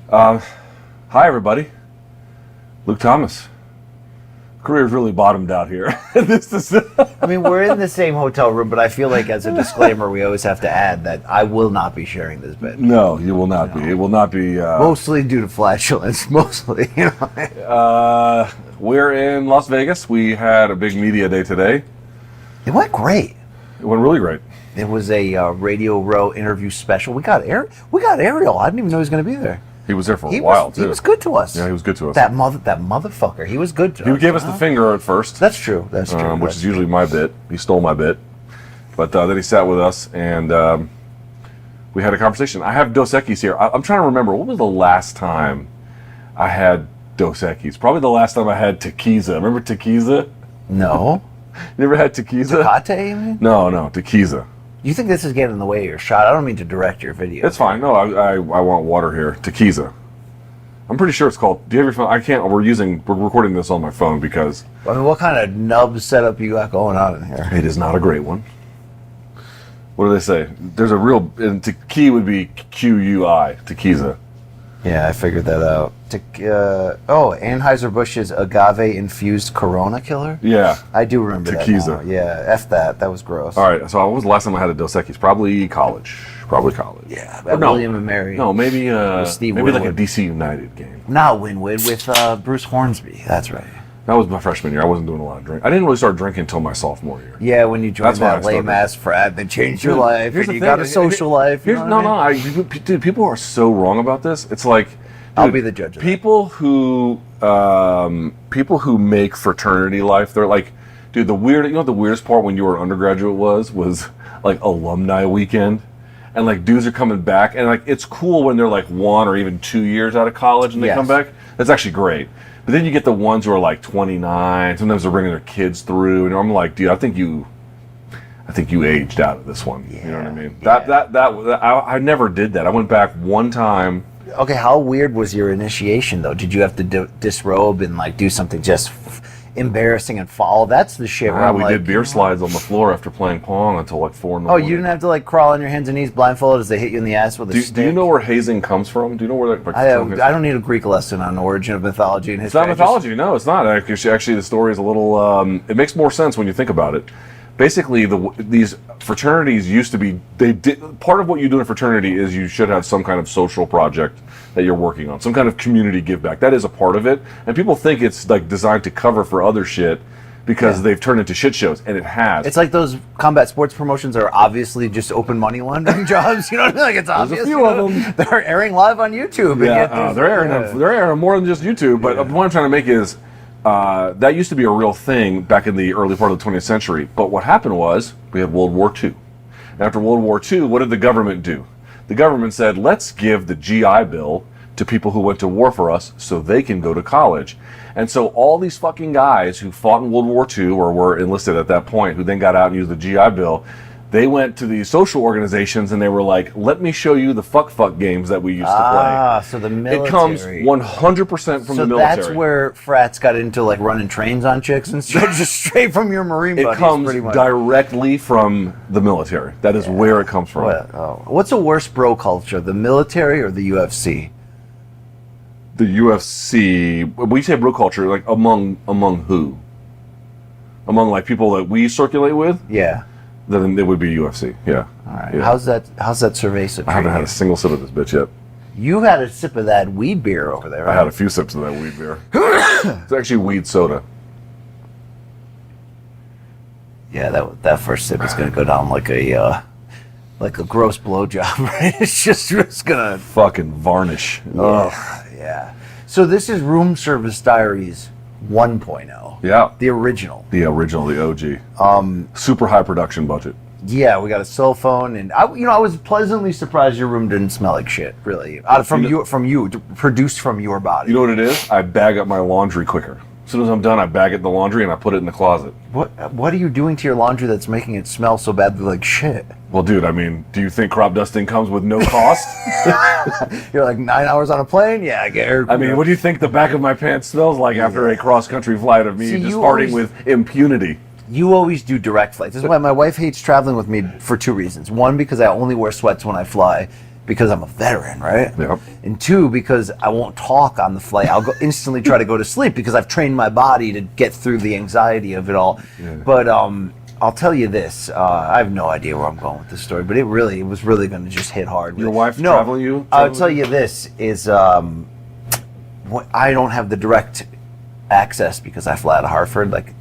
Hi, everybody. Luke Thomas. Career's really bottomed out here. This is. I mean, we're in the same hotel room, but I feel like as a disclaimer, we always have to add that I will not be sharing this bed. No, you will not be. It will not be. Mostly due to flatulence. Mostly, you know. We're in Las Vegas. We had a big media day today. It went great. It went really great. It was a Radio Row interview special. We got Ariel. I didn't even know he was going to be there. He was there for a while, too. He was good to us. Yeah, he was good to us. That motherfucker. He was good to us. He gave us the finger at first. That's true. That's true. Which is usually my bit. He stole my bit. But then he sat with us, and we had a conversation. I have Dos Equis here. I'm trying to remember, what was the last time I had Dos Equis? Probably the last time I had Tequiza. Remember Tequiza? No. You never had Tequiza? Tecate, you mean? No, Tequiza. You think this is getting in the way of your shot? I don't mean to direct your video. It's fine. No, I want water here. Tequiza. I'm pretty sure it's called. Do you have your phone? I can't. We're recording this on my phone because. I mean, what kind of nub setup you got going on in here? It is not a great one. What do they say? There's a real. And Tequila would be Q-U-I. Tequiza. Yeah, I figured that out. Anheuser-Busch's agave-infused Corona killer? Yeah. I do remember Tequiza. that now. Yeah, F that. That was gross. All right, so what was the last time I had a Dos Equis? Probably college. Yeah, William and Mary. No, maybe Steve maybe Winwood. like a DC United game. Not Winwood, with Bruce Hornsby. That's right. That was my freshman year. I wasn't doing a lot of drinking. I didn't really start drinking until my sophomore year. Yeah, when you joined That's when I that started. lame-ass frat that changed your life, Here's and the you thing. got a social life. Dude, people are so wrong about this. It's like, dude, I'll be the judge of that. People who make fraternity life, they're like, dude, you know what the weirdest part when you were an undergraduate was like alumni weekend. And like dudes are coming back, and like it's cool when they're like 1 or even 2 years out of college and they come back. That's actually great. But then you get the ones who are like 29. Sometimes they're bringing their kids through, and I'm like, dude, I think you aged out of this one. Yeah, you know what I mean? yeah. I never did that. I went back one time. Okay, how weird was your initiation, though? Did you have to disrobe and like do something just embarrassing and fall? That's the shit. We did beer slides on the floor after playing Pong until like 4 in the morning. You didn't have to like crawl on your hands and knees blindfolded as they hit you in the ass with a stick? Do you know where hazing comes from? Do you know where that? Like, I don't need a Greek lesson on the origin of mythology and history. It's not mythology. No, it's not. Actually, the story is a little. It makes more sense when you think about it. Basically, these fraternities used to be. Part of what you do in a fraternity is you should have some kind of social project that you're working on, some kind of community give back. That is a part of it, and people think it's like designed to cover for other shit because they've turned into shit shows, and it has. It's like those combat sports promotions are obviously just open money laundering jobs. You know what I mean? Like it's obvious. There's a few of them. They're airing live on YouTube. Yeah, they're airing more than just YouTube. But the point I'm trying to make is that used to be a real thing back in the early part of the 20th century. But what happened was we had World War II. And after World War II, what did the government do? The government said, let's give the GI Bill to people who went to war for us so they can go to college. And so all these fucking guys who fought in World War II or were enlisted at that point, who then got out and used the GI Bill, they went to these social organizations and they were like, let me show you the fuck games that we used to play. So the military. It comes 100% from the military. So that's where frats got into like running trains on chicks and stuff, just straight from your Marine buddies. It comes pretty much. directly from the military. That is where it comes from. What's a worse bro culture, the military or the UFC? The UFC. When you say bro culture, like among who? Among like people that we circulate with? Yeah. Then it would be UFC. Yeah. All right. Yeah. How's that cerveza? I haven't had a single sip of this bitch yet. You had a sip of that weed beer over there, right? I had a few sips of that weed beer. It's actually weed soda. Yeah, that first sip is gonna go down like a gross blowjob, right? It's gonna fucking varnish. Yeah. So this is Room Service Diaries 1.0. Yeah. The original. The OG. Super high production budget. Yeah, we got a cell phone, and I was pleasantly surprised your room didn't smell like shit. Really, produced from your body. You know what it is? I bag up my laundry quicker. As soon as I'm done, I bag it in the laundry and I put it in the closet. What are you doing to your laundry that's making it smell so badly like shit? Well, dude, I mean, do you think crop dusting comes with no cost? You're like 9 hours on a plane? Yeah, I get it. I mean, what do you think the back of my pants smells like after a cross-country flight of me just farting with impunity? You always do direct flights. This is why my wife hates traveling with me for two reasons. One, because I only wear sweats when I fly. because I'm a veteran, right? Yep. And 2, because I won't talk on the flight. I'll go instantly try to go to sleep because I've trained my body to get through the anxiety of it all. Yeah. But I'll tell you this. I have no idea where I'm going with this story, but it was really going to just hit hard. Your wife traveling you? I'll tell you this is I don't have the direct access because I fly out of Hartford. Like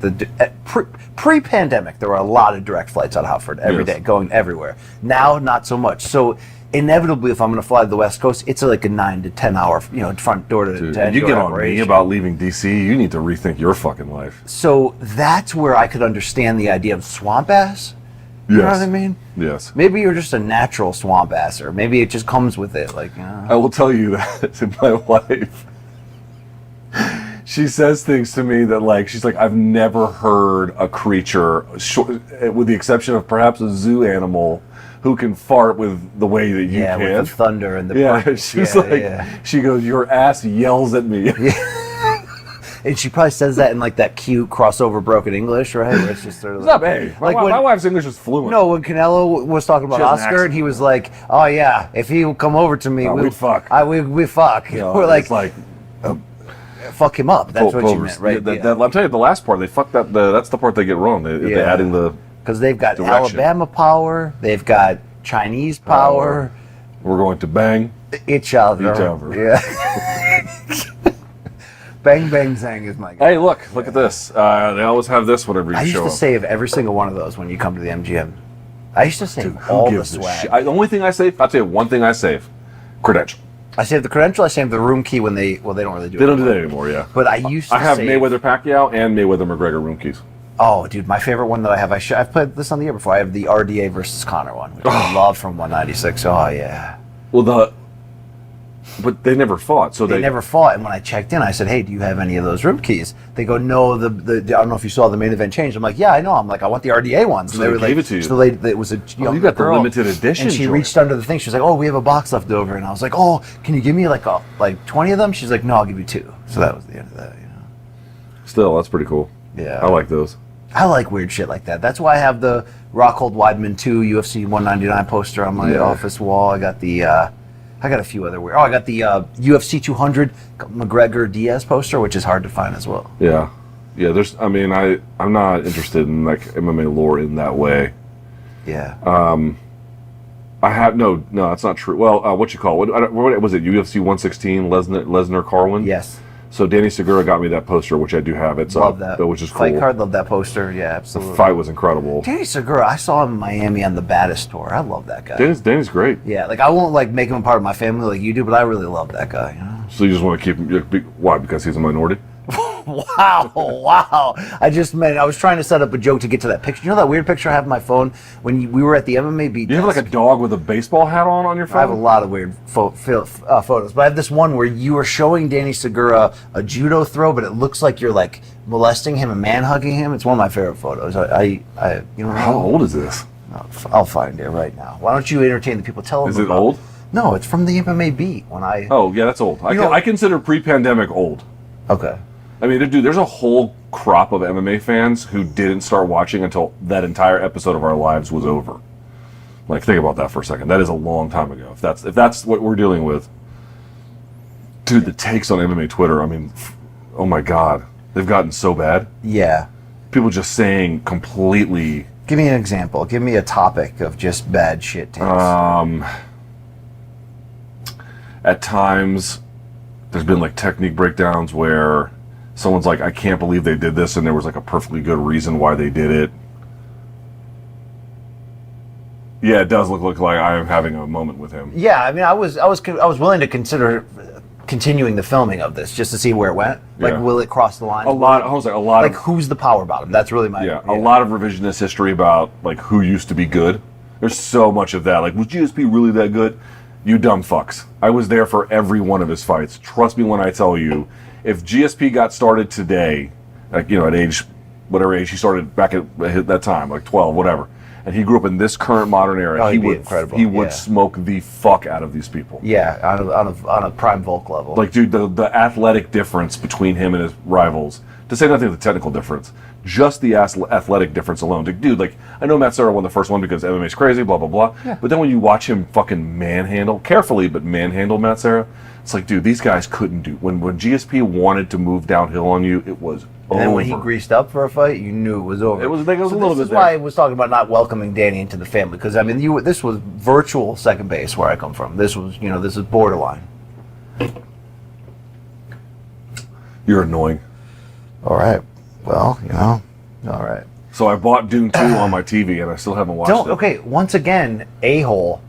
pre-pandemic, there were a lot of direct flights out of Hartford every day, going everywhere. Now, not so much. So inevitably, if I'm going to fly to the West Coast, it's like a 9 to 10 hour, front door to end. You get on me about leaving DC. You need to rethink your fucking life. So that's where I could understand the idea of swamp ass. You know what I mean? Yes. Maybe you're just a natural swamp ass, or maybe it just comes with it. Like, I will tell you that my wife, she says things to me that, like, she's like, I've never heard a creature, with the exception of perhaps a zoo animal, who can fart with the way that you can. Yeah, with the thunder and the she goes, your ass yells at me. Yeah. And she probably says that in like that cute crossover broken English, right? Where it's just sort of it's not bad. My wife's English is fluent. No, when Canelo was talking about Oscar, and he was like, "Oh yeah, if he would come over to me, we'd fuck. We fuck." We're like, fuck him up. That's what you meant, right? I'm telling you, the last part, they fuck that. That's the part they get wrong. They're adding the. Because they've got Alabama power, they've got Chinese power. We're going to bang each other. Yeah. Bang, bang, zang is my guy. Hey, look at this. They always have this whenever you show up. I used to save every single one of those when you come to the MGM. I used to save all the swag. The only thing I save, I'll tell you one thing I save: credential. I saved the credential. I saved the room key when they don't really do it. They don't do that anymore, yeah. But I used to I have Mayweather Pacquiao and Mayweather McGregor room keys. Oh, dude, my favorite one that I have, I've played this on the air before. I have the RDA versus Connor one, which I love from 196. Oh, yeah. Well, but they never fought, so they never fought. And when I checked in, I said, "Hey, do you have any of those room keys?" They go, "No." I don't know if you saw the main event change. I'm like, "Yeah, I know." I'm like, "I want the RDA ones." So they were gave it to you. So it was a young you got girl, the limited edition. and she reached under the thing. She was like, "Oh, we have a box left over." And I was like, "Oh, can you give me like 20 of them?" She's like, "No, I'll give you 2." So that was the end of that. Still, that's pretty cool. Yeah, I like those. I like weird shit like that. That's why I have the Rockhold Weidman 2 UFC 199 poster on my office wall. I got I got a few other weird. Oh, I got the UFC 200 McGregor Diaz poster, which is hard to find as well. Yeah. There's. I mean, I'm not interested in like MMA lore in that way. Yeah. I have no. That's not true. Well, what you call what was it? UFC 116 Lesnar Carwin. Yes. So Danny Segura got me that poster, which I do have. It's love that, which is cool. Fight card, love that poster. Yeah, absolutely. The fight was incredible. Danny Segura, I saw him in Miami on the Baddest tour. I love that guy. Danny's great. Yeah, like I won't like make him a part of my family like you do, but I really love that guy. So you just want to keep him? Why? Because he's a minority? Wow. I was trying to set up a joke to get to that picture. You know that weird picture I have on my phone when we were at the MMA beat? You have like a dog with a baseball hat on your phone? I have a lot of weird photos, but I have this one where you are showing Danny Segura a judo throw, but it looks like you're like molesting him and man-hugging him. It's one of my favorite photos. How old is this? I'll find it right now. Why don't you entertain the people? Tell them. Is it old? No, it's from the MMA beat. Oh, yeah, that's old. I consider pre-pandemic old. Okay. I mean, dude, there's a whole crop of MMA fans who didn't start watching until that entire episode of our lives was over. Like, think about that for a second. That is a long time ago. If that's what we're dealing with, dude, the takes on MMA Twitter. I mean, oh my God, they've gotten so bad. Yeah. People just saying completely. Give me an example. Give me a topic of just bad shit takes. At times, there's been like technique breakdowns where someone's like, I can't believe they did this, and there was like a perfectly good reason why they did it. Yeah, it does look like I am having a moment with him. Yeah, I mean, I was willing to consider continuing the filming of this just to see where it went. Like, will it cross the line? Like, who's the power bottom? That's really my... Yeah, a lot of revisionist history about like who used to be good. There's so much of that. Like, was GSP really that good? You dumb fucks. I was there for every one of his fights. Trust me when I tell you, if GSP got started today, like, at whatever age he started back at that time, like 12, whatever, and he grew up in this current modern era, he would smoke the fuck out of these people. Yeah, on a prime Volk level. Like, dude, the athletic difference between him and his rivals To say nothing of the technical difference, just the athletic difference alone. Dude, like, I know Matt Serra won the first one because MMA's crazy, blah, blah, blah. Yeah. But then when you watch him fucking manhandle, carefully, but manhandle Matt Serra, it's like, dude, these guys couldn't do. When GSP wanted to move downhill on you, it was over. And then when he greased up for a fight, you knew it was over. It was a little bit. This is why I was talking about not welcoming Danny into the family, because I mean, this was virtual second base where I come from. This was, this is borderline. You're annoying. All right. Well, all right. So I bought Dune 2 on my TV, and I still haven't watched it. Okay, once again, a-hole.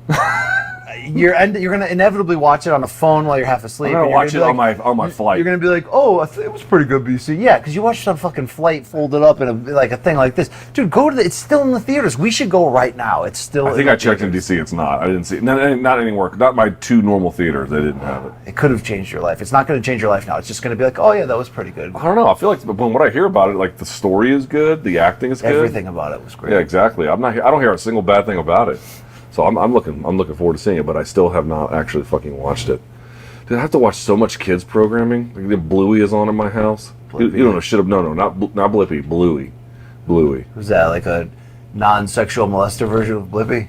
You're going to inevitably watch it on a phone while you're half asleep. I'm going to watch it on my flight. You're going to be like, oh, it was pretty good, BC. Yeah, because you watched it on fucking flight, folded up in a thing like this. Dude, go to it's still in the theaters. We should go right now. It's still. I think I checked in DC. It's not. I didn't see it. Not anywhere. Not my 2 normal theaters. They didn't have it. It could have changed your life. It's not going to change your life now. It's just going to be like, oh yeah, that was pretty good. I don't know. I feel like when what I hear about it, like the story is good, the acting is good. Everything about it was great. Yeah, exactly. I don't hear a single bad thing about it. So I'm looking forward to seeing it, but I still have not actually fucking watched it. Dude, I have to watch so much kids programming. Like the Bluey is on in my house. You don't know shit of not Blippy, Bluey. Was that like a non-sexual molester version of Blippy?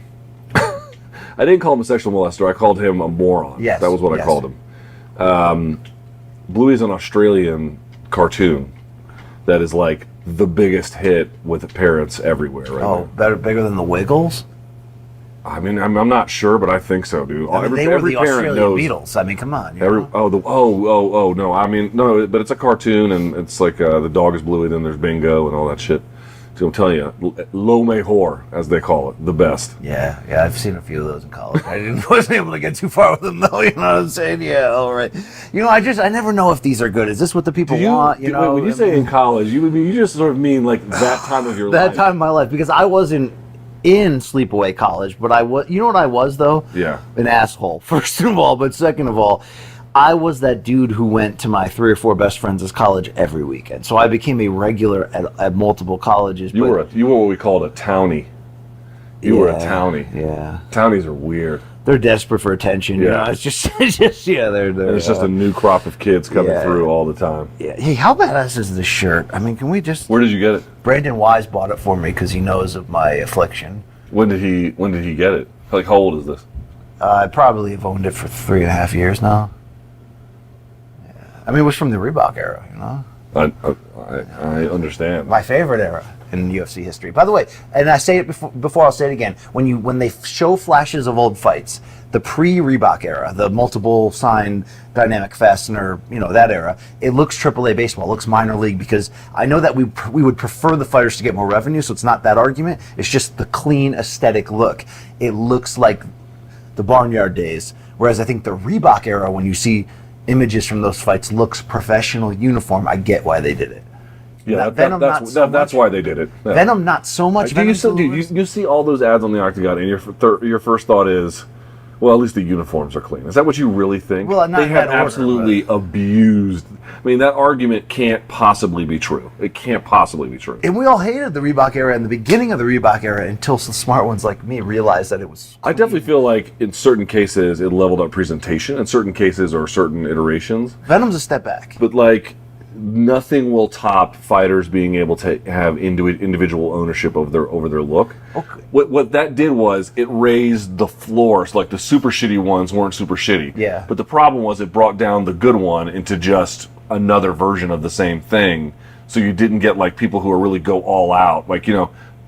I didn't call him a sexual molester. I called him a moron. Yes, that was what I called him. Bluey's an Australian cartoon that is like the biggest hit with parents everywhere right now. Bigger than the Wiggles? I mean, I'm not sure, but I think so, dude. I mean, every the parent Australian knows. Beatles. I mean, come on. No. I mean, no, but it's a cartoon, and it's like the dog is Bluey, then there's Bingo and all that shit. So I'm telling you, lo mejor, as they call it, the best. Yeah, I've seen a few of those in college. Wasn't able to get too far with them, though. You know what I'm saying? Yeah, all right. I never know if these are good. Is this what the people want? When you say in college, you just sort of mean like that time of your life. That time of my life, because I wasn't in sleepaway college, but I was. You know what I was though? Yeah, an asshole. First of all, but second of all, I was that dude who went to my 3 or 4 best friends' college every weekend. So I became a regular at multiple colleges. You were what we called a townie. You were a townie. Yeah, townies are weird. They're desperate for attention. Yeah, it's just they're. It's just a new crop of kids coming through all the time. Yeah. Hey, how badass is this shirt? I mean, can we just? Where did you get it? Brandon Wise bought it for me because he knows of my affliction. When did he get it? Like, how old is this? I probably have owned it for 3.5 years now. Yeah. I mean, it was from the Reebok era, I understand. My favorite era in UFC history. By the way, and I say it before I'll say it again. When they show flashes of old fights, the pre-Reebok era, the multiple sign dynamic fastener, that era, it looks AAA baseball, it looks minor league, because I know that we would prefer the fighters to get more revenue, so it's not that argument. It's just the clean aesthetic look. It looks like the Barnyard days, whereas I think the Reebok era, when you see images from those fights, looks professional, uniform. I get why they did it. Yeah, that's why they did it. Yeah. Venom, not so much. You see all those ads on the Octagon, and your first thought is, well, at least the uniforms are clean. Is that what you really think? Well, not they have absolutely abused. I mean, that argument can't possibly be true. It can't possibly be true. And we all hated the Reebok era in the beginning of the Reebok era until some smart ones like me realized that it was clean. I definitely feel like in certain cases it leveled up presentation. In certain cases or certain iterations, Venom's a step back. But like, nothing will top fighters being able to have individual ownership over their look. Okay. What that did was it raised the floor. So like the super shitty ones weren't super shitty. Yeah. But the problem was it brought down the good one into just another version of the same thing. So you didn't get like people who are really go all out. Like,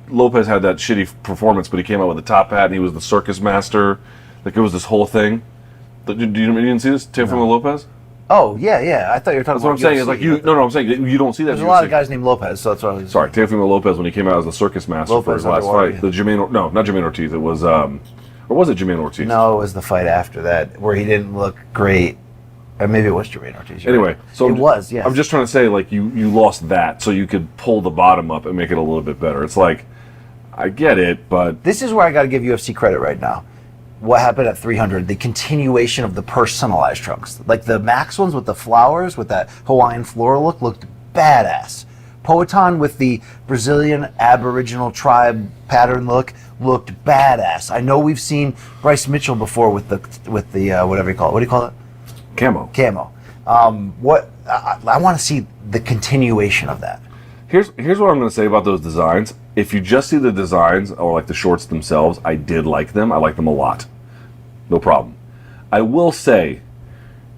Lopez had that shitty performance, but he came out with a top hat and he was the circus master. Like it was this whole thing. You didn't see this? Teofimo Lopez? Oh, yeah. I thought you were talking about. That's what I'm saying. It's like I'm saying you don't see that. There's a lot of guys named Lopez, so that's what I was. Sorry, Teofimo Lopez, when he came out as the circus master for his last fight. Yeah. Not Jermaine Ortiz. It was, or was it Jermaine Ortiz? No, it was the fight after that where he didn't look great. Or maybe it was Jermaine Ortiz. Anyway, so it was. Yes. I'm just trying to say, like, you lost that, so you could pull the bottom up and make it a little bit better. It's like, I get it, but this is where I got to give UFC credit right now. What happened at 300, the continuation of the personalized trunks. Like the Max ones with the flowers, with that Hawaiian floral looked badass. Poetan with the Brazilian Aboriginal tribe pattern looked badass. I know we've seen Bryce Mitchell before with the whatever you call it. What do you call it? Camo. What I want to see the continuation of that. Here's what I'm going to say about those designs. If you just see the designs or like the shorts themselves, I did like them. I like them a lot. No problem. I will say,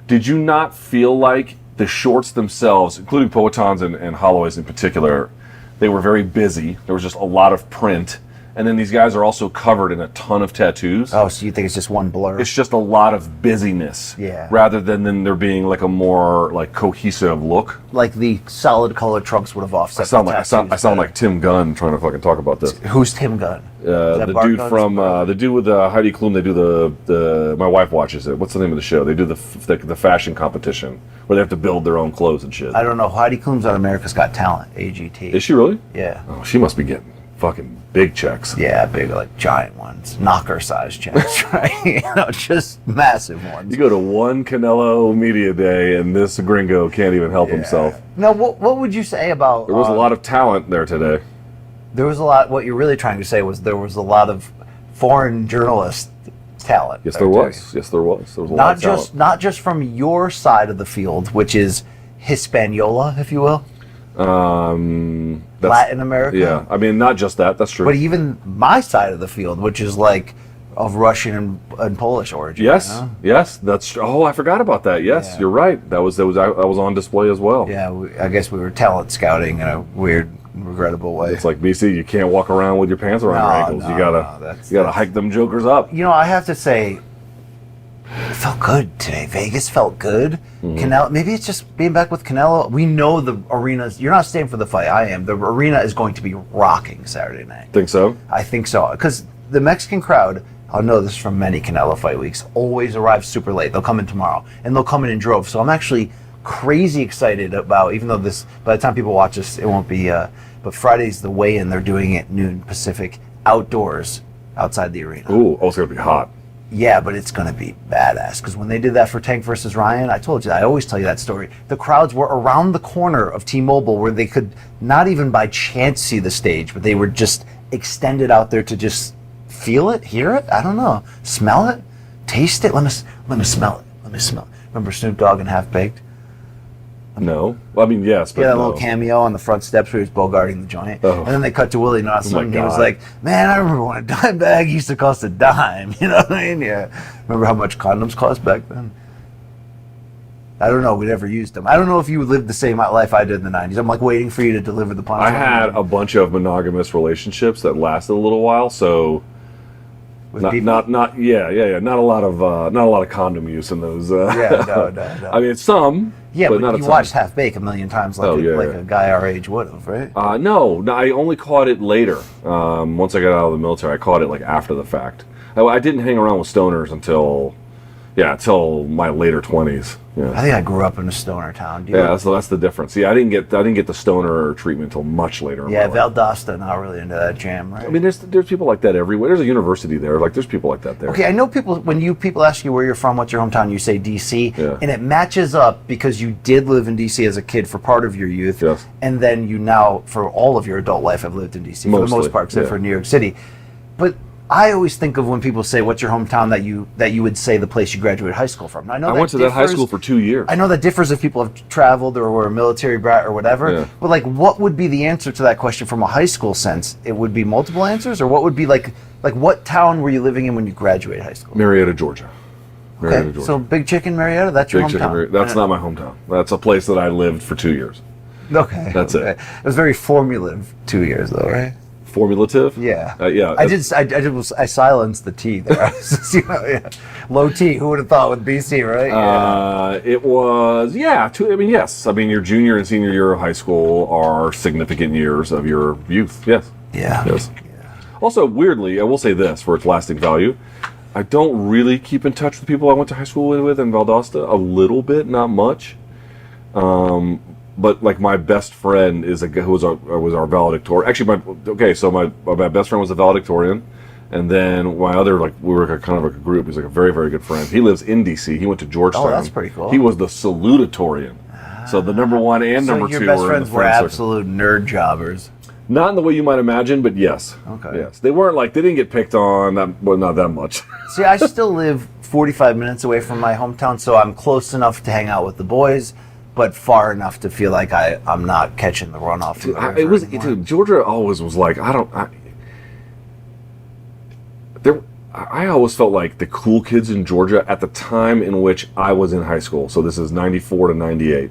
did you not feel like the shorts themselves, including Powhatans and Holloways in particular, they were very busy. There was just a lot of print. And then these guys are also covered in a ton of tattoos. Oh, so you think it's just one blur? It's just a lot of busyness. Yeah. Rather than there being like a more like cohesive look. Like the solid colored trunks would have offset. I sound like Tim Gunn trying to fucking talk about this. Who's Tim Gunn? The dude from the dude with Heidi Klum. They do the my wife watches it. What's the name of the show? They do the fashion competition where they have to build their own clothes and shit. I don't know. Heidi Klum's on America's Got Talent. AGT. Is she really? Yeah. Oh, she must be getting fucking big checks. Yeah, big, like giant ones, knocker-sized checks, right? You know, just massive ones. You go to one Canelo media day, and this gringo can't even help himself. Now, what would you say about? There was a lot of talent there today. There was a lot. What you're really trying to say was there was a lot of foreign journalist talent. Yes, there was. Yes, there was. There was a lot of talent. Not just from your side of the field, which is Hispaniola, if you will. Latin America. Yeah, I mean, not just that. That's true. But even my side of the field, which is like of Russian and Polish origin. Yes, you know? yes, that's. Oh, I forgot about that. Yes, you're right. That was on display as well. Yeah, I guess we were talent scouting in a weird, regrettable way. It's like BC. You can't walk around with your pants around your ankles. You gotta hike them jokers up. You know, I have to say, it felt good today. Vegas felt good. Canelo, maybe it's just being back with Canelo. We know the arenas. You're not staying for the fight. I am. The arena is going to be rocking Saturday night. Think so? I think so. Because the Mexican crowd, I'll know this from many Canelo fight weeks, always arrives super late. They'll come in tomorrow, and they'll come in droves. So I'm actually crazy excited about, even though this, by the time people watch this, it won't be, but Friday's the weigh-in. They're doing it noon Pacific, outdoors, outside the arena. Ooh, it's going to be hot. Yeah, but it's going to be badass, because when they did that for Tank versus Ryan, I told you, I always tell you that story. The crowds were around the corner of T-Mobile where they could not even by chance see the stage, but they were just extended out there to just feel it, hear it, I don't know, smell it, taste it. Let me smell it. Let me smell it. Remember Snoop Dogg and Half Baked? No. Well, I mean, yes, but yeah, that no. little cameo on the front steps where he was bogarting the joint. Oh. And then they cut to Willie Nelson, and he was God. like, man, I remember when a dime bag used to cost a dime. You know what I mean? Yeah. Remember how much condoms cost back then? I don't know. We never used them. I don't know if you lived the same life I did in the 90s. I'm like waiting for you to deliver the punch. I had a bunch of monogamous relationships that lasted a little while, so With not people? not a lot of condom use in those. Yeah, no. I mean, some. Yeah, but but not a you ton. watched Half Baked a million times like, yeah. a guy our age would have, right? No, I only caught it later. Once I got out of the military, I caught it like after the fact. I didn't hang around with stoners until my later 20s. Yeah. I think I grew up in a stoner town. Yeah, that's the difference. Yeah, I didn't get the stoner treatment until much later. Yeah, in my life. Valdosta, not really into that jam, right? I mean, there's people like that everywhere. There's a university there. Like, there's people like that there. Okay, I know people, when people ask you where you're from, what's your hometown, you say D.C., Yeah. and it matches up because you did live in D.C. as a kid for part of your youth, Yes. and then you now, for all of your adult life, have lived in D.C. for the Mostly, most part, except yeah. for New York City. But I always think of when people say, what's your hometown, that you would say the place you graduated high school from. Now, I know I went to that high school for 2 years. I know that differs if people have traveled or were a military brat or whatever, Yeah. but like, what would be the answer to that question from a high school sense? It would be multiple answers, or what would be like what town were you living in when you graduated high school? Marietta, Georgia. Marietta, Okay, Georgia. so Big Chicken Marietta, that's your Big Chicken hometown. Marietta. That's not my hometown. That's a place that I lived for 2 years. Okay, That's okay. it. It was very formulative 2 years though, right? Formulative? Yeah, Yeah. I silenced the T there. I was just, yeah. Low T. Who would have thought with BC, right? It was, yes. I mean, your junior and senior year of high school are significant years of your youth. Yes. Yeah. Yes. Also, weirdly, I will say this for its lasting value. I don't really keep in touch with people I went to high school with in Valdosta. A little bit, not much. But like my best friend is a guy who was our valedictorian. Actually, my best friend was a valedictorian, and then my other, like, we were kind of like a group. He's like a very, very good friend. He lives in D.C. He went to Georgetown. Oh, that's pretty cool. He was the salutatorian. So the number one and So number your two best were friends in the were friend circle. absolute nerd jobbers. Not in the way you might imagine, but yes. Okay. Yes, they weren't like, they didn't get picked on. Not that much. See, I still live 45 minutes away from my hometown, so I'm close enough to hang out with the boys, but far enough to feel like I'm not catching the runoff. Dude, Georgia always was like, I always felt like the cool kids in Georgia at the time in which I was in high school, so this is 94 to 98,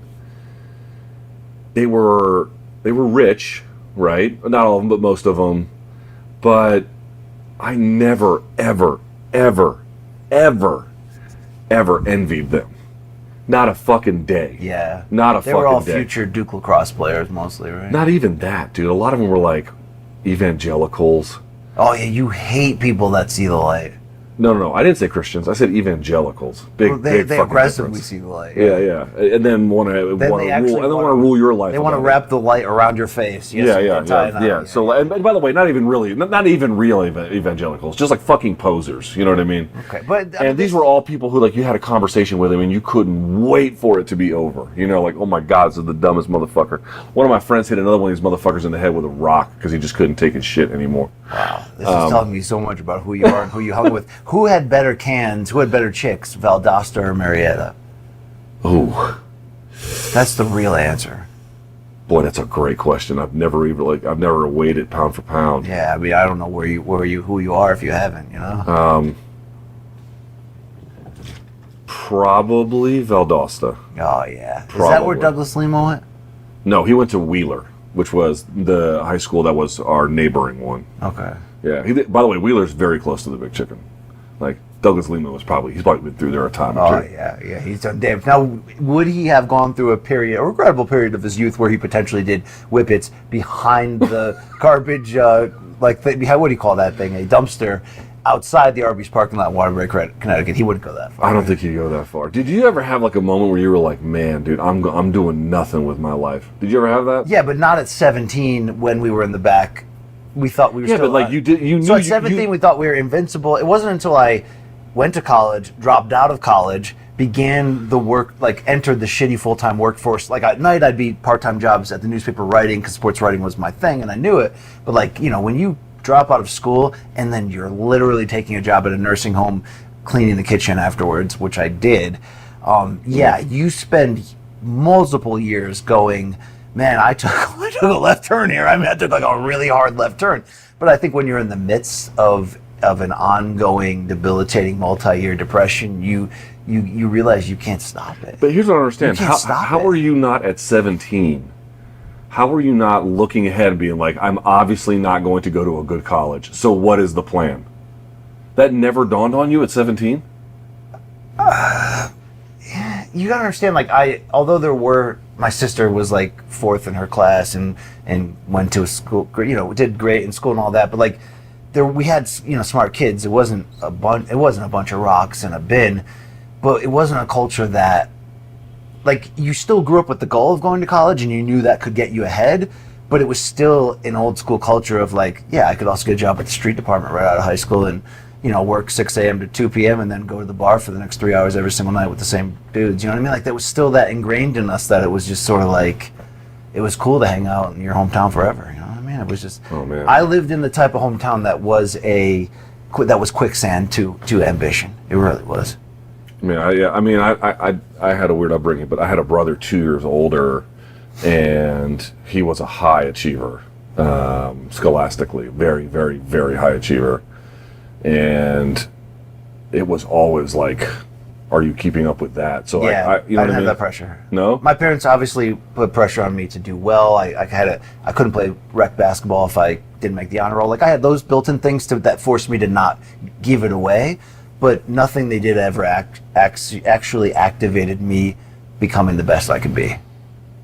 they were rich, right? Not all of them, but most of them. But I never, ever, ever, ever, ever envied them. Not a fucking day. Yeah. Not a fucking day. They were all future Duke lacrosse players mostly, right? Not even that, dude. A lot of them were like evangelicals. Oh, yeah, you hate people that see the light. No. I didn't say Christians. I said evangelicals. Big, well, big they fucking aggressively difference. see the light. Yeah. And then want to rule your life. They want to wrap the light around your face. Yeah. So, and by the way, not even real evangelicals, just like fucking posers. You know what I mean? Okay, but these were all people who, like, you had a conversation with them and you couldn't wait for it to be over. You know, like, oh my God, this is the dumbest motherfucker. One of my friends hit another one of these motherfuckers in the head with a rock because he just couldn't take his shit anymore. Wow, this is telling me so much about who you are and who you hung with. Who had better cans? Who had better chicks, Valdosta or Marietta? Ooh, that's the real answer. Boy, that's a great question. I've never weighed it pound for pound. Yeah, I mean, I don't know who you are if you haven't, you know. Probably Valdosta. Oh yeah, Probably. Is that where Douglas Limo went? No, he went to Wheeler, which was the high school that was our neighboring one. Okay. Yeah. By the way, Wheeler's very close to the Big Chicken. Like, Douglas Lima he's probably been through there a time or two. Yeah, he's done damage. Now, would he have gone through a regrettable period of his youth where he potentially did whippets behind the garbage, what do you call that thing, a dumpster, outside the Arby's parking lot in Waterbury, Connecticut? He wouldn't go that far. I don't think he'd go that far. Did you ever have like a moment where you were like, man, dude, I'm doing nothing with my life? Did you ever have that? Yeah, but not at 17 when we were in the back. We thought we were still... Yeah, but like you knew... So at 17 we thought we were invincible. It wasn't until I went to college, dropped out of college, began the work, like entered the shitty full-time workforce. Like at night I'd be part-time jobs at the newspaper writing because sports writing was my thing and I knew it. But like, you know, when you drop out of school and then you're literally taking a job at a nursing home, cleaning the kitchen afterwards, which I did, you spend multiple years going, man, I took a left turn here. I mean, I took like a really hard left turn. But I think when you're in the midst of an ongoing, debilitating, multi-year depression, you realize you can't stop it. But here's what I don't understand. How are you not at 17? How are you not looking ahead and being like, I'm obviously not going to go to a good college, so what is the plan? That never dawned on you at 17? You gotta understand, like, although my sister was like fourth in her class and went to a school, you know, did great in school and all that, but like, we had, you know, smart kids. It wasn't a bunch of rocks in a bin, but it wasn't a culture that, like, you still grew up with the goal of going to college and you knew that could get you ahead, but it was still an old school culture of like, yeah, I could also get a job at the street department right out of high school and, you know, work 6 a.m. to 2 p.m. and then go to the bar for the next 3 hours every single night with the same dudes. You know what I mean? Like, that was still that ingrained in us that it was just sort of like, it was cool to hang out in your hometown forever. You know what I mean? It was just, oh, man. I lived in the type of hometown that was quicksand to ambition. It really was. I had a weird upbringing, but I had a brother 2 years older, and he was a high achiever, scholastically, very, very, very high achiever. And it was always like, are you keeping up with that? So yeah, I didn't have that pressure. No? My parents obviously put pressure on me to do well. I couldn't play rec basketball if I didn't make the honor roll. Like, I had those built-in things that forced me to not give it away, but nothing they did ever actually activated me becoming the best I could be.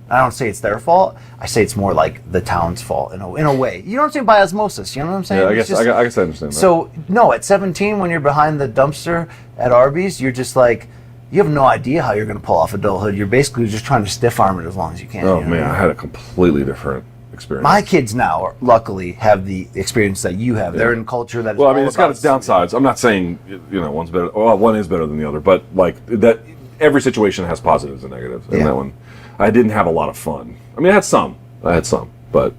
I don't say it's their fault. I say it's more like the town's fault in a way. You know what I'm saying? By osmosis. You know what I'm saying? Yeah, I guess I understand that. So, no, at 17, when you're behind the dumpster at Arby's, you're just like, you have no idea how you're going to pull off adulthood. You're basically just trying to stiff arm it as long as you can. Oh, you know? man, I had a completely different experience. My kids now, luckily, have the experience that you have. Yeah. They're in a culture that is well, I mean, it's got its downsides. I'm not saying, you know, one's better. Well, one is better than the other, but like that, every situation has positives and negatives. And that one, I didn't have a lot of fun. I mean, I had some, but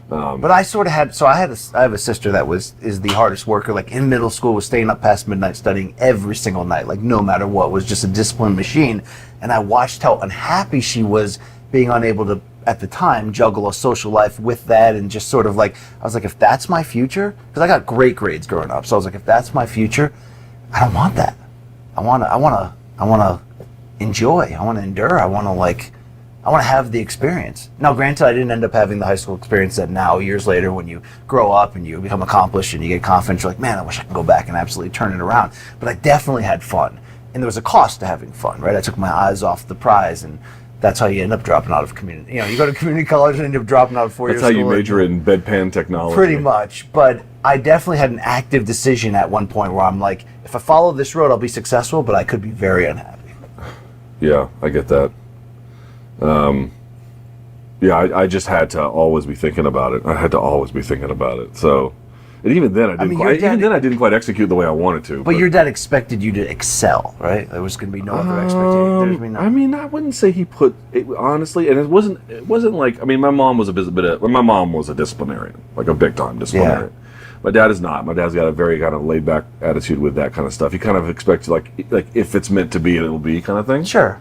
But I sort of had, so I have a sister that is the hardest worker. Like in middle school, was staying up past midnight studying every single night, like no matter what, was just a disciplined machine. And I watched how unhappy she was being unable to, at the time, juggle a social life with that, and just sort of like, I was like, if that's my future, because I got great grades growing up, so I was like, if that's my future, I don't want that. I want to enjoy. I want to endure. I want to have the experience. Now, granted, I didn't end up having the high school experience that now, years later, when you grow up and you become accomplished and you get confident, you're like, man, I wish I could go back and absolutely turn it around. But I definitely had fun. And there was a cost to having fun, right? I took my eyes off the prize, and that's how you end up dropping out of community. You know, you go to community college and end up dropping out of 4 years. That's how you major in bedpan technology. Pretty much. But I definitely had an active decision at one point where I'm like, if I follow this road, I'll be successful, but I could be very unhappy. Yeah, I get that. Yeah, I just had to always be thinking about it. I had to always be thinking about it. So, and even then, I didn't quite execute the way I wanted to. But your dad expected you to excel, right? There was going to be no other expectation. I mean, I wouldn't say he put it honestly, and it wasn't like, I mean, my mom was my mom was a disciplinarian, like a big time disciplinarian. Yeah. My dad is not. My dad's got a very kind of laid back attitude with that kind of stuff. He kind of expects like if it's meant to be, it'll be kind of thing. Sure.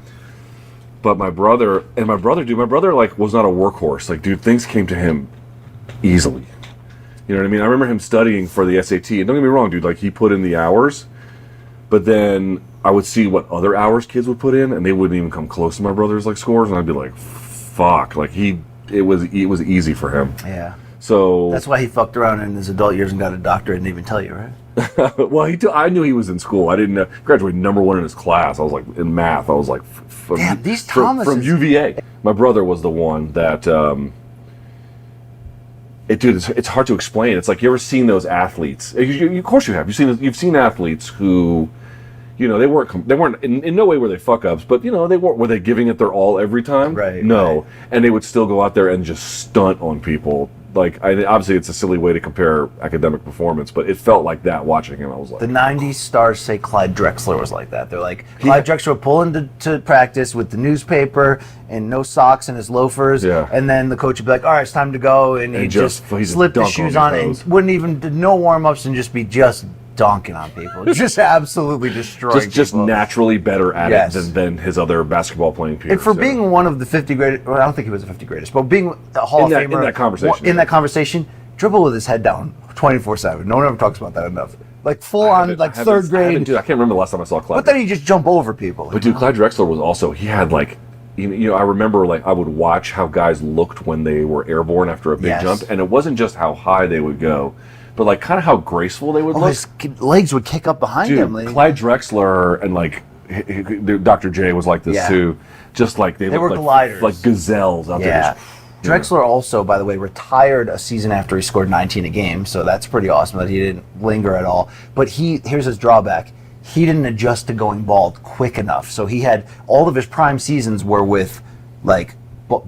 But my brother like was not a workhorse. Like, dude, things came to him easily. You know what I mean? I remember him studying for the SAT, and don't get me wrong, dude, like he put in the hours, but then I would see what other hours kids would put in, and they wouldn't even come close to my brother's like scores, and I'd be like, fuck, like it was easy for him. Yeah. So that's why he fucked around in his adult years and got a doctorate and didn't even tell you, right? Well, I knew he was in school. I didn't know. Graduated #1 in his class. I was like, in math, I was like, damn, these Thomas from UVA. My brother was the one that, it's hard to explain. It's like, you ever seen those athletes? Of course you have. You've seen athletes who, you know, they weren't in no way were they fuck ups, but you know, were they giving it their all every time? Right. No, right. And they would still go out there and just stunt on people. Like, obviously, it's a silly way to compare academic performance, but it felt like that watching him. I was like, the '90s stars say Clyde Drexler was like that. They're like, Clyde Drexler would pull into practice with the newspaper and no socks and his loafers, and then the coach would be like, "All right, it's time to go," and he'd just slip the shoes on and wouldn't even do no warm ups and just be dunking on people, just absolutely destroying people. Just naturally better at it than his other basketball playing peers. And for being one of the 50 greatest, well, I don't think he was the 50 greatest, but being a Hall of Famer in that conversation, dribble with his head down 24/7. No one ever talks about that enough. Like full on, like third grade. Dude, I can't remember the last time I saw Clyde. But then he just jump over people. But dude, Clyde Drexler was also, he had like, you know, I remember like I would watch how guys looked when they were airborne after a big jump, and it wasn't just how high they would go, but like kind of how graceful they would look. His legs would kick up behind him. Clyde Drexler and like Dr. J was like this too. Just like they were like gliders, like gazelles out there. Just, Drexler also, by the way, retired a season after he scored 19 a game, so that's pretty awesome that he didn't linger at all. But here's his drawback. He didn't adjust to going bald quick enough. So he had all of his prime seasons were with like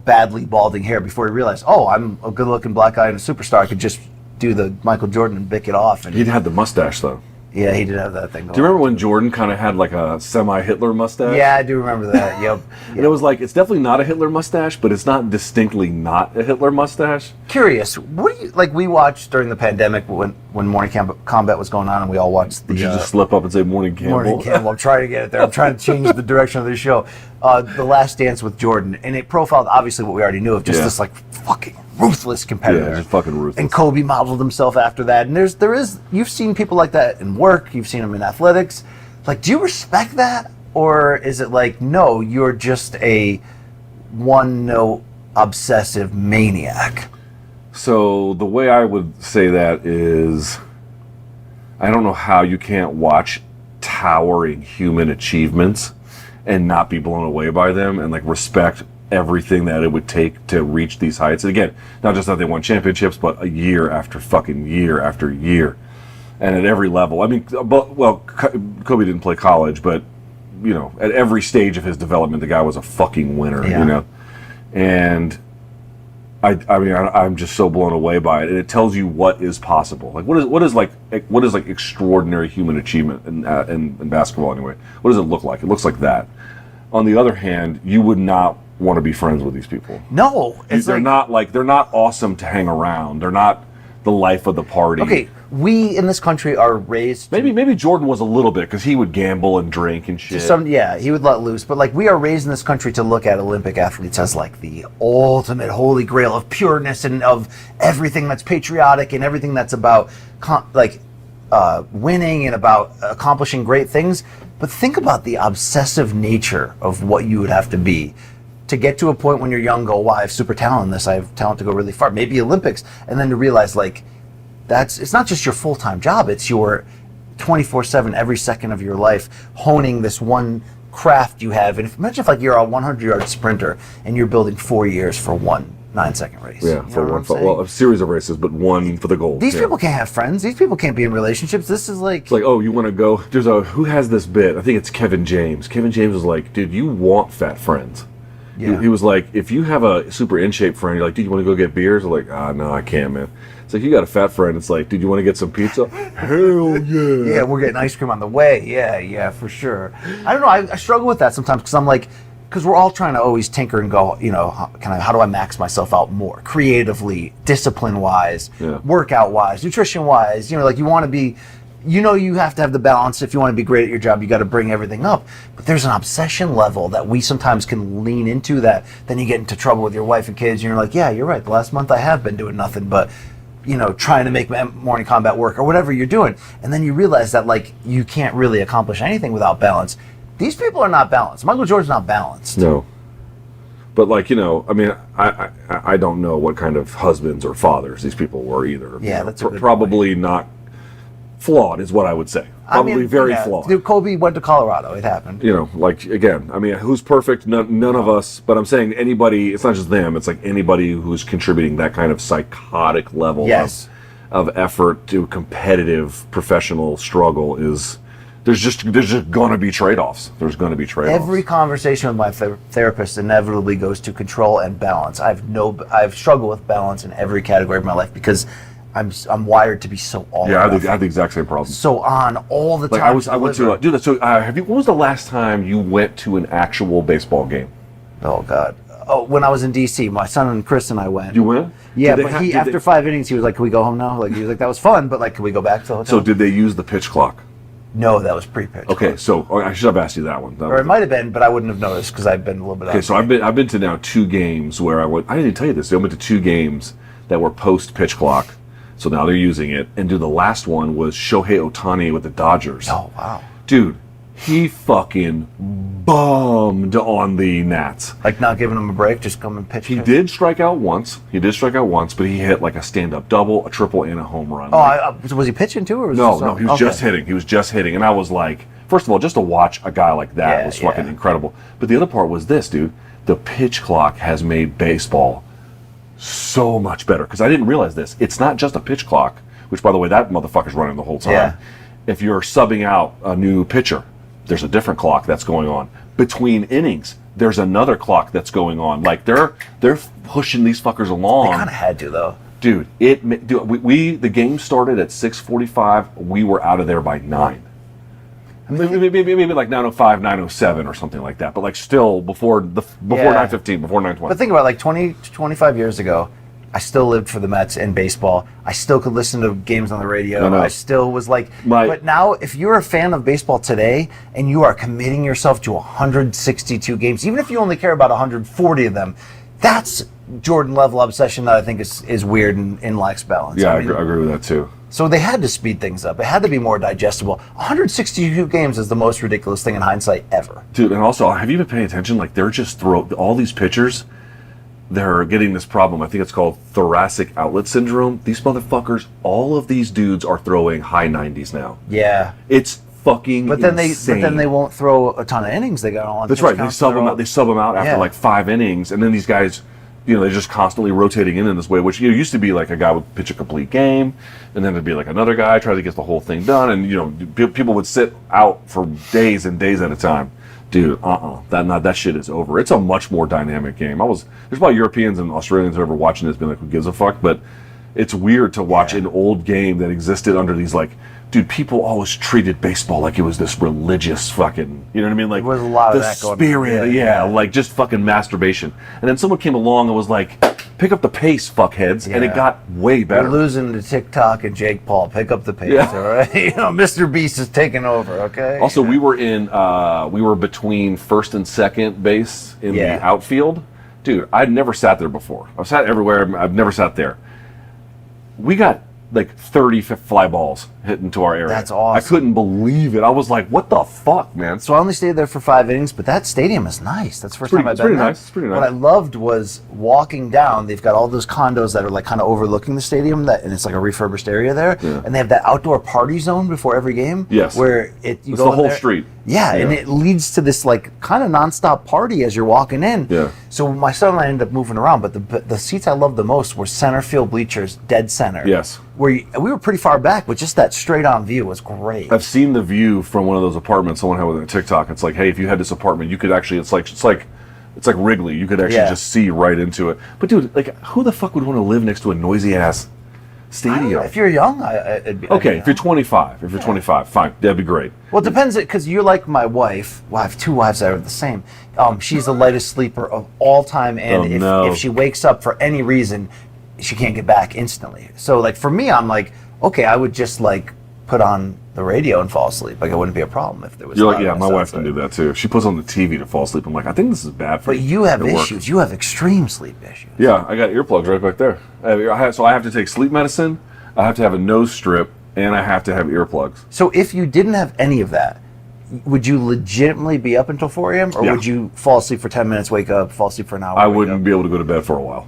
badly balding hair before he realized, oh, I'm a good-looking black guy and a superstar. I could just do the Michael Jordan and bick it off. And he had the mustache though. Yeah, he did have that thing going. Do you remember when Jordan kind of had like a semi-Hitler mustache? Yeah, I do remember that. Yep. And it was like, it's definitely not a Hitler mustache, but it's not distinctly not a Hitler mustache. Curious, what do you, like we watched during the pandemic when Morning Kombat was going on and we all watched the... Did you just slip up and say Morning Campbell? Morning Campbell, I'm trying to get it there. I'm trying to change the direction of the show. The Last Dance with Jordan, and it profiled obviously what we already knew of, just this like fucking ruthless competitor. Yeah, just fucking ruthless. And Kobe modeled himself after that. And there is you've seen people like that in work, you've seen them in athletics. Like, do you respect that? Or is it like, no, you're just a one-note obsessive maniac? So the way I would say that is, I don't know how you can't watch towering human achievements and not be blown away by them and like respect everything that it would take to reach these heights. And again, not just that they won championships, but a year after fucking year after year, and at every level. I mean, Kobe didn't play college, but you know, at every stage of his development, the guy was a fucking winner. You know, and I mean, I'm just so blown away by it, and it tells you what is possible. Like, what is like extraordinary human achievement in basketball anyway? What does it look like? It looks like that. On the other hand, you would not want to be friends with these people. No, They're not awesome to hang around. They're not the life of the party. Okay, we in this country are raised. Maybe Jordan was a little bit because he would gamble and drink and shit. He would let loose. But like we are raised in this country to look at Olympic athletes as like the ultimate holy grail of pureness and of everything that's patriotic and everything that's about winning and about accomplishing great things. But think about the obsessive nature of what you would have to be to get to a point when you're young, go, wow, I have super talent in this, I have talent to go really far, maybe Olympics, and then to realize like it's not just your full-time job, it's your 24/7 every second of your life honing this one craft you have. And imagine if like you're a 100-yard sprinter and you're building 4 years for one 9-second race. Yeah, a series of races, but one for the gold. These people can't have friends. These people can't be in relationships. This is like... It's like, oh, you want to go... Who has this bit? I think it's Kevin James. Kevin James was like, dude, you want fat friends. Yeah. He was like, if you have a super in-shape friend, you're like, dude, you want to go get beers? I'm like, no, I can't, man. It's like, you got a fat friend. It's like, dude, you want to get some pizza? Hell yeah. Yeah, we're getting ice cream on the way. Yeah, for sure. I don't know. I struggle with that sometimes because I'm like, because we're all trying to always tinker and go, how do I max myself out more creatively, discipline-wise, workout-wise, nutrition-wise? You want to be... you have to have the balance. If you want to be great at your job, you got to bring everything up. But there's an obsession level that we sometimes can lean into that then you get into trouble with your wife and kids and you're like, yeah, you're right. The last month I have been doing nothing but, trying to make Morning Kombat work or whatever you're doing. And then you realize that like you can't really accomplish anything without balance. These people are not balanced. Michael Jordan's not balanced. No. But like, I don't know what kind of husbands or fathers these people were either. Yeah, that's a good probably point. Not flawed is what I would say. Probably very flawed. Dude, Kobe went to Colorado. It happened. Who's perfect? None of us. But I'm saying anybody, it's not just them. It's like anybody who's contributing that kind of psychotic level of effort to competitive professional struggle is... There's just going to be trade-offs. There's going to be trade-offs. Every conversation with my therapist inevitably goes to control and balance. I've struggled with balance in every category of my life because I'm wired to be so all. Yeah, I have the exact same problem. So on all the time. I went to dude. So when was the last time you went to an actual baseball game? Oh God. Oh, when I was in DC, my son and Chris and I went. You went? Yeah, but after 5 innings, he was like, "Can we go home now?" Like he was like, "That was fun, but like, can we go back to the hotel?" So did they use the pitch clock? No, that was pre-pitch. Okay, so I should have asked you that one. Or it might have been, but I wouldn't have noticed because I've been a little bit. Okay, so I've been to now 2 games where I went. I didn't tell you this. I went to 2 games that were post pitch clock, so now they're using it. And the last one was Shohei Ohtani with the Dodgers. Oh wow, dude, he fucking bummed on the Nats. Like not giving him a break, just come and pitch. He did strike out once, but he hit like a stand-up double, a triple, and a home run. Oh, was he pitching too, or was no, he was just hitting. He was just hitting, and I was like, first of all, just to watch a guy like that was fucking incredible. But the other part was this, dude. The pitch clock has made baseball so much better because I didn't realize this. It's not just a pitch clock, which, by the way, that motherfucker's running the whole time. Yeah. If you're subbing out a new pitcher, there's a different clock that's going on. Between innings, there's another clock that's going on. Like they're pushing these fuckers along. They kind of had to though. Dude, the game started at 6:45. We were out of there by 9. Maybe like 9:05, 9:07 or something like that. But like still before 9:15, before 9:20. But think about it, like 20 to 25 years ago, I still lived for the Mets and baseball. I still could listen to games on the radio. I still was like, but now if you're a fan of baseball today and you are committing yourself to 162 games, even if you only care about 140 of them, that's Jordan level obsession that I think is weird and lacks balance. Yeah, I agree with that too. So they had to speed things up. It had to be more digestible. 162 games is the most ridiculous thing in hindsight ever. Dude, and also, have you been paying attention? Like they're just all these pitchers, they're getting this problem. I think it's called thoracic outlet syndrome. These motherfuckers, all of these dudes are throwing high 90s now. Yeah. It's fucking insane. But then they won't throw a ton of innings. They got on. That's right. They sub them out. They sub them out after like 5 innings, and then these guys, they're just constantly rotating in this way. Which used to be like a guy would pitch a complete game, and then there'd be like another guy try to get the whole thing done, and people would sit out for days and days at a time. Dude, that shit is over. It's a much more dynamic game. There's probably Europeans and Australians who are ever watching this being like, who gives a fuck? But It's weird to watch an old game that existed under these like, dude, people always treated baseball like it was this religious fucking, you know what I mean? Like there was a lot of the that going on. spirit, like just fucking masturbation. And then someone came along and was like, pick up the pace, fuckheads, and it got way better. We're losing to TikTok and Jake Paul. Pick up the pace, all right? You know, Mr. Beast is taking over, okay? Also, we were between first and second base in the outfield. Dude, I'd never sat there before. I've sat everywhere. I've never sat there. We got like 30 fly balls hit into our area. That's awesome. I couldn't believe it. I was like, what the fuck, man? So I only stayed there for 5 innings, but that stadium is nice. That's the first time I've been there. It's pretty nice. What I loved was walking down. They've got all those condos that are like kind of overlooking the stadium, and it's like a refurbished area there. Yeah. And they have that outdoor party zone before every game. Yes. Where it's the whole street. Yeah, and it leads to this like kind of nonstop party as you're walking in. Yeah. So my son and I ended up moving around, but the seats I loved the most were center field bleachers, dead center. Yes. Where we were pretty far back, but just that straight on view was great. I've seen the view from one of those apartments someone had with a TikTok. It's like, hey, if you had this apartment, you could actually, it's like Wrigley. You could actually just see right into it. But dude, like, who the fuck would want to live next to a noisy ass stadium? If you're young, it'd be okay. If you're 25, fine, that'd be great. Well, it depends, because you're like my wife. Well, I have 2 wives that are the same. She's the lightest sleeper of all time, and if she wakes up for any reason, she can't get back instantly. So, like, for me, I'm like, okay, I would just like put on the radio and fall asleep. Like, it wouldn't be a problem if there was. You're like, yeah, my wife can do that too. If she puts on the TV to fall asleep, I'm like, I think this is bad for me. But you have issues. You have extreme sleep issues. Yeah, I got earplugs right back there. So I have to take sleep medicine. I have to have a nose strip, and I have to have earplugs. So if you didn't have any of that, would you legitimately be up until 4 a.m. or would you fall asleep for 10 minutes, wake up, fall asleep for an hour? I wouldn't be able to go to bed for a while.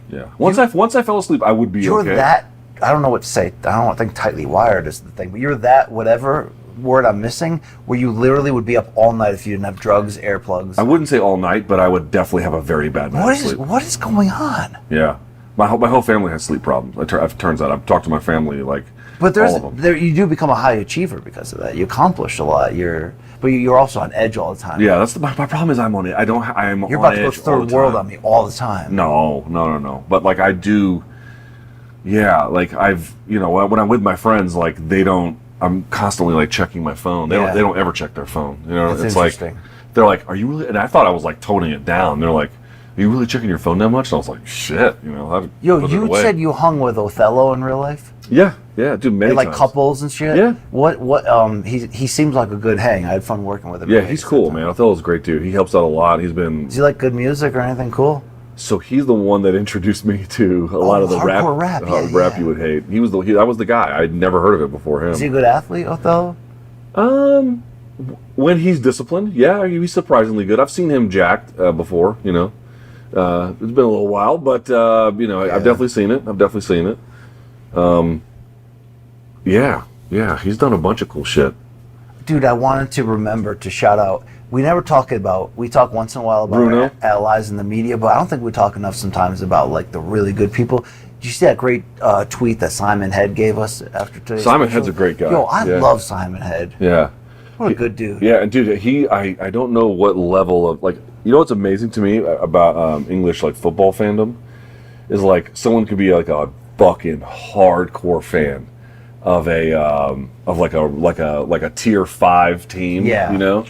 Yeah. Once I fell asleep, I would be you're okay. That, I don't know what to say. I don't think tightly wired is the thing, but you're that, whatever word I'm missing, where you literally would be up all night if you didn't have drugs, earplugs. I wouldn't say all night, but I would definitely have a very bad night's sleep. What is going on? Yeah. My whole family has sleep problems. It turns out I've talked to my family, like, but all of them. You do become a high achiever because of that. You accomplish a lot. But you're also on edge all the time. Yeah, that's my problem is I'm on it. I'm You're on about to go edge third world on me all the time. No. But like I do, yeah. Like I've, when I'm with my friends, like I'm constantly like checking my phone. They don't ever check their phone. That's it's interesting. like they're like, are you really? And I thought I was like toning it down. They're like, are you really checking your phone that much? And I was like, shit. You said you hung with Othello in real life? Yeah, dude, many like times. couples and shit? Yeah. He seems like a good hang. I had fun working with him. Yeah, he's cool, man. Othello's a great dude. He helps out a lot. Does he like good music or anything cool? So he's the one that introduced me to a lot of the rap you would hate. That was the guy. I'd never heard of it before him. Is he a good athlete, Othello? When he's disciplined, yeah, he's surprisingly good. I've seen him jacked before, It's been a little while, but I've definitely seen it. Yeah, he's done a bunch of cool shit. Dude, I wanted to remember to shout out. We talk once in a while about Bruno. our allies in the media, but I don't think we talk enough sometimes about like the really good people. Did you see that great tweet that Simon Head gave us after today? Simon Head's a great guy. Yo, I love Simon Head. Yeah. What a good dude. Yeah, and dude, I don't know what level of, like, what's amazing to me about English, like, football fandom is, like, someone could be, like, a fucking hardcore fan of a tier 5 team,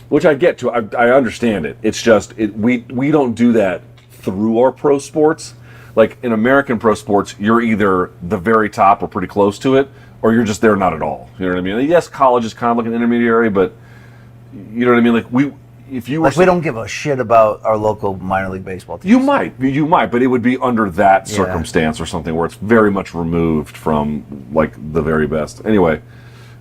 which I get to. I understand it. It's just, we don't do that through our pro sports. Like, in American pro sports, you're either the very top or pretty close to it, or you're just there not at all. You know what I mean? Yes, college is kind of like an intermediary, but you know what I mean? Like, we don't give a shit about our local minor league baseball team. You might, but it would be under that circumstance or something where it's very much removed from, like, the very best. Anyway,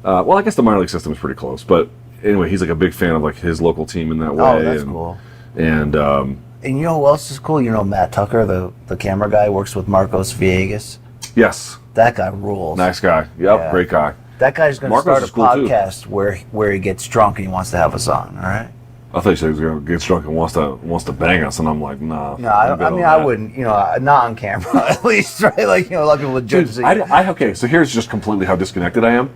well, I guess the minor league system is pretty close, but anyway, he's like a big fan of, like, his local team in that way. Oh, that's cool. And you know who else is cool? Matt Tucker, the camera guy, works with Marcos Villegas. Yes. That guy rules. Nice guy. Yep, great guy. That guy's going to start a cool podcast where he gets drunk and he wants to have us on, all right? I thought you said he was going to get drunk and wants to bang us, and I'm like, nah. No, I wouldn't, not on camera, at least, right? Like, a lot of people would judge. Okay, so here's just completely how disconnected I am.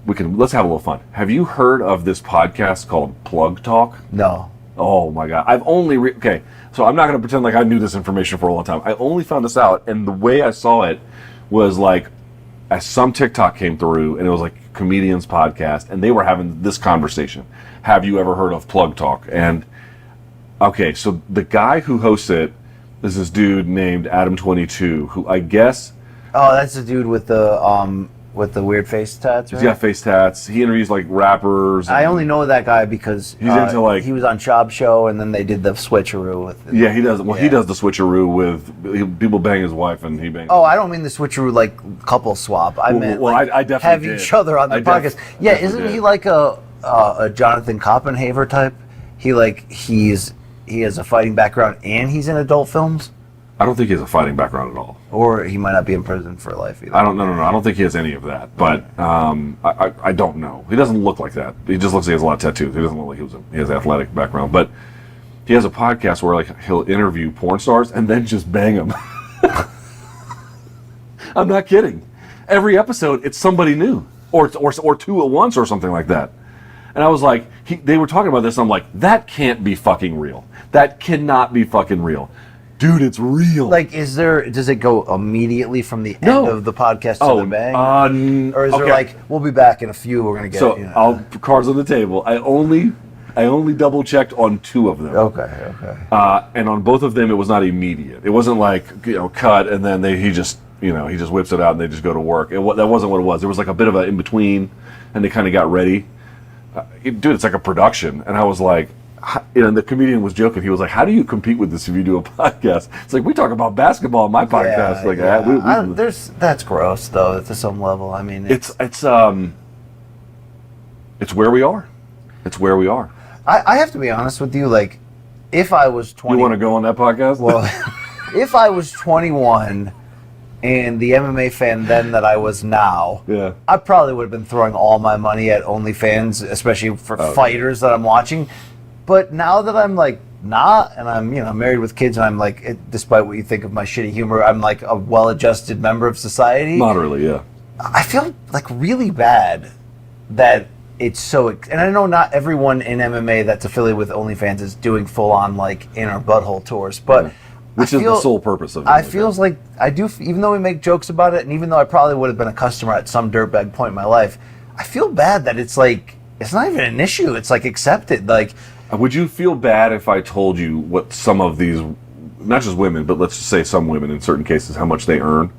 Let's have a little fun. Have you heard of this podcast called Plug Talk? No. Oh my God. I've only, okay, so I'm not going to pretend like I knew this information for a long time. I only found this out, and the way I saw it was like, as some TikTok came through, and it was like a comedian's podcast, and they were having this conversation. Have you ever heard of Plug Talk? And, okay, so the guy who hosts it is this dude named Adam22, who I guess... Oh, that's the dude with the weird face tats, right? He's got face tats. He interviews like rappers. I only know that guy because he's into like he was on Chop Show, and then they did the switcheroo with. Yeah, he does. Well, he does the switcheroo with people bang his wife, and he bangs. Oh, I don't mean the switcheroo like couple swap. I meant like I definitely have did. each other on the podcast. Yeah, isn't he like a Jonathan Copenhaver type? He has a fighting background and he's in adult films. I don't think he has a fighting background at all. Or he might not be in prison for life either. I don't know. I don't think he has any of that. But I don't know. He doesn't look like that. He just looks like he has a lot of tattoos. He doesn't look like he has an athletic background. But he has a podcast where like he'll interview porn stars and then just bang them. I'm not kidding. Every episode, it's somebody new, or two at once, or something like that. And I was like, they were talking about this. And I'm like, that can't be fucking real. That cannot be fucking real. Dude, it's real. Like, does it go immediately from the end of the podcast to the bang? Or is there like, we'll be back in a few, we're going to get so, I'll cards on the table. I only double checked on 2 of them. Okay. And on both of them, it was not immediate. It wasn't like, cut, and then he just whips it out and they just go to work. That wasn't what it was. There was like a bit of an in-between, and they kind of got ready. Dude, it's like a production. And I was like, and the comedian was joking. He was like, "How do you compete with this if you do a podcast?" It's like, we talk about basketball on my podcast. That's gross, though, to some level. I mean, it's where we are. It's where we are. I have to be honest with you. Like, if I was 20, you want to go on that podcast? Well, if I was 21 and the MMA fan then that I was now, I probably would have been throwing all my money at OnlyFans, especially for fighters that I'm watching. But now that I'm like not, and I'm married with kids, and I'm like, despite what you think of my shitty humor, I'm like a well-adjusted member of society. Moderately, yeah. I feel like really bad that it's so, and I know not everyone in MMA that's affiliated with OnlyFans is doing full-on like inner butthole tours, but which is the sole purpose of it. I feels like I do, even though we make jokes about it, and even though I probably would have been a customer at some dirtbag point in my life, I feel bad that it's like it's not even an issue. It's like accepted, like. Would you feel bad if I told you what some of these, not just women, but let's just say some women in certain cases, how much they earn?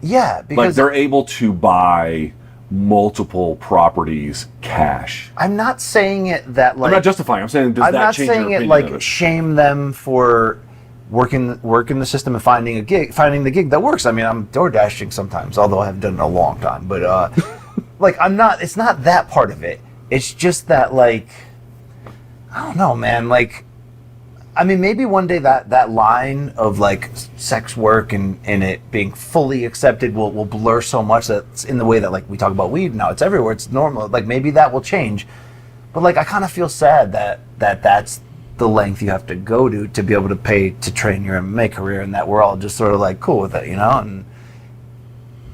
Yeah, because like they're able to buy multiple properties cash. I'm not saying it that like I'm not justifying. I'm saying I'm not saying it like shame them for working the system and finding the gig that works. I mean, I'm door dashing sometimes, although I haven't done it in a long time. But like I'm not. It's not that part of it. It's just that like. I don't know, man. Like, I mean, maybe one day that line of like sex work and it being fully accepted will blur so much that it's in the way that like we talk about weed now. It's everywhere. It's normal. Like maybe that will change. But like I kind of feel sad that that's the length you have to go to be able to pay to train your MMA career, and that we're all just sort of like cool with it, and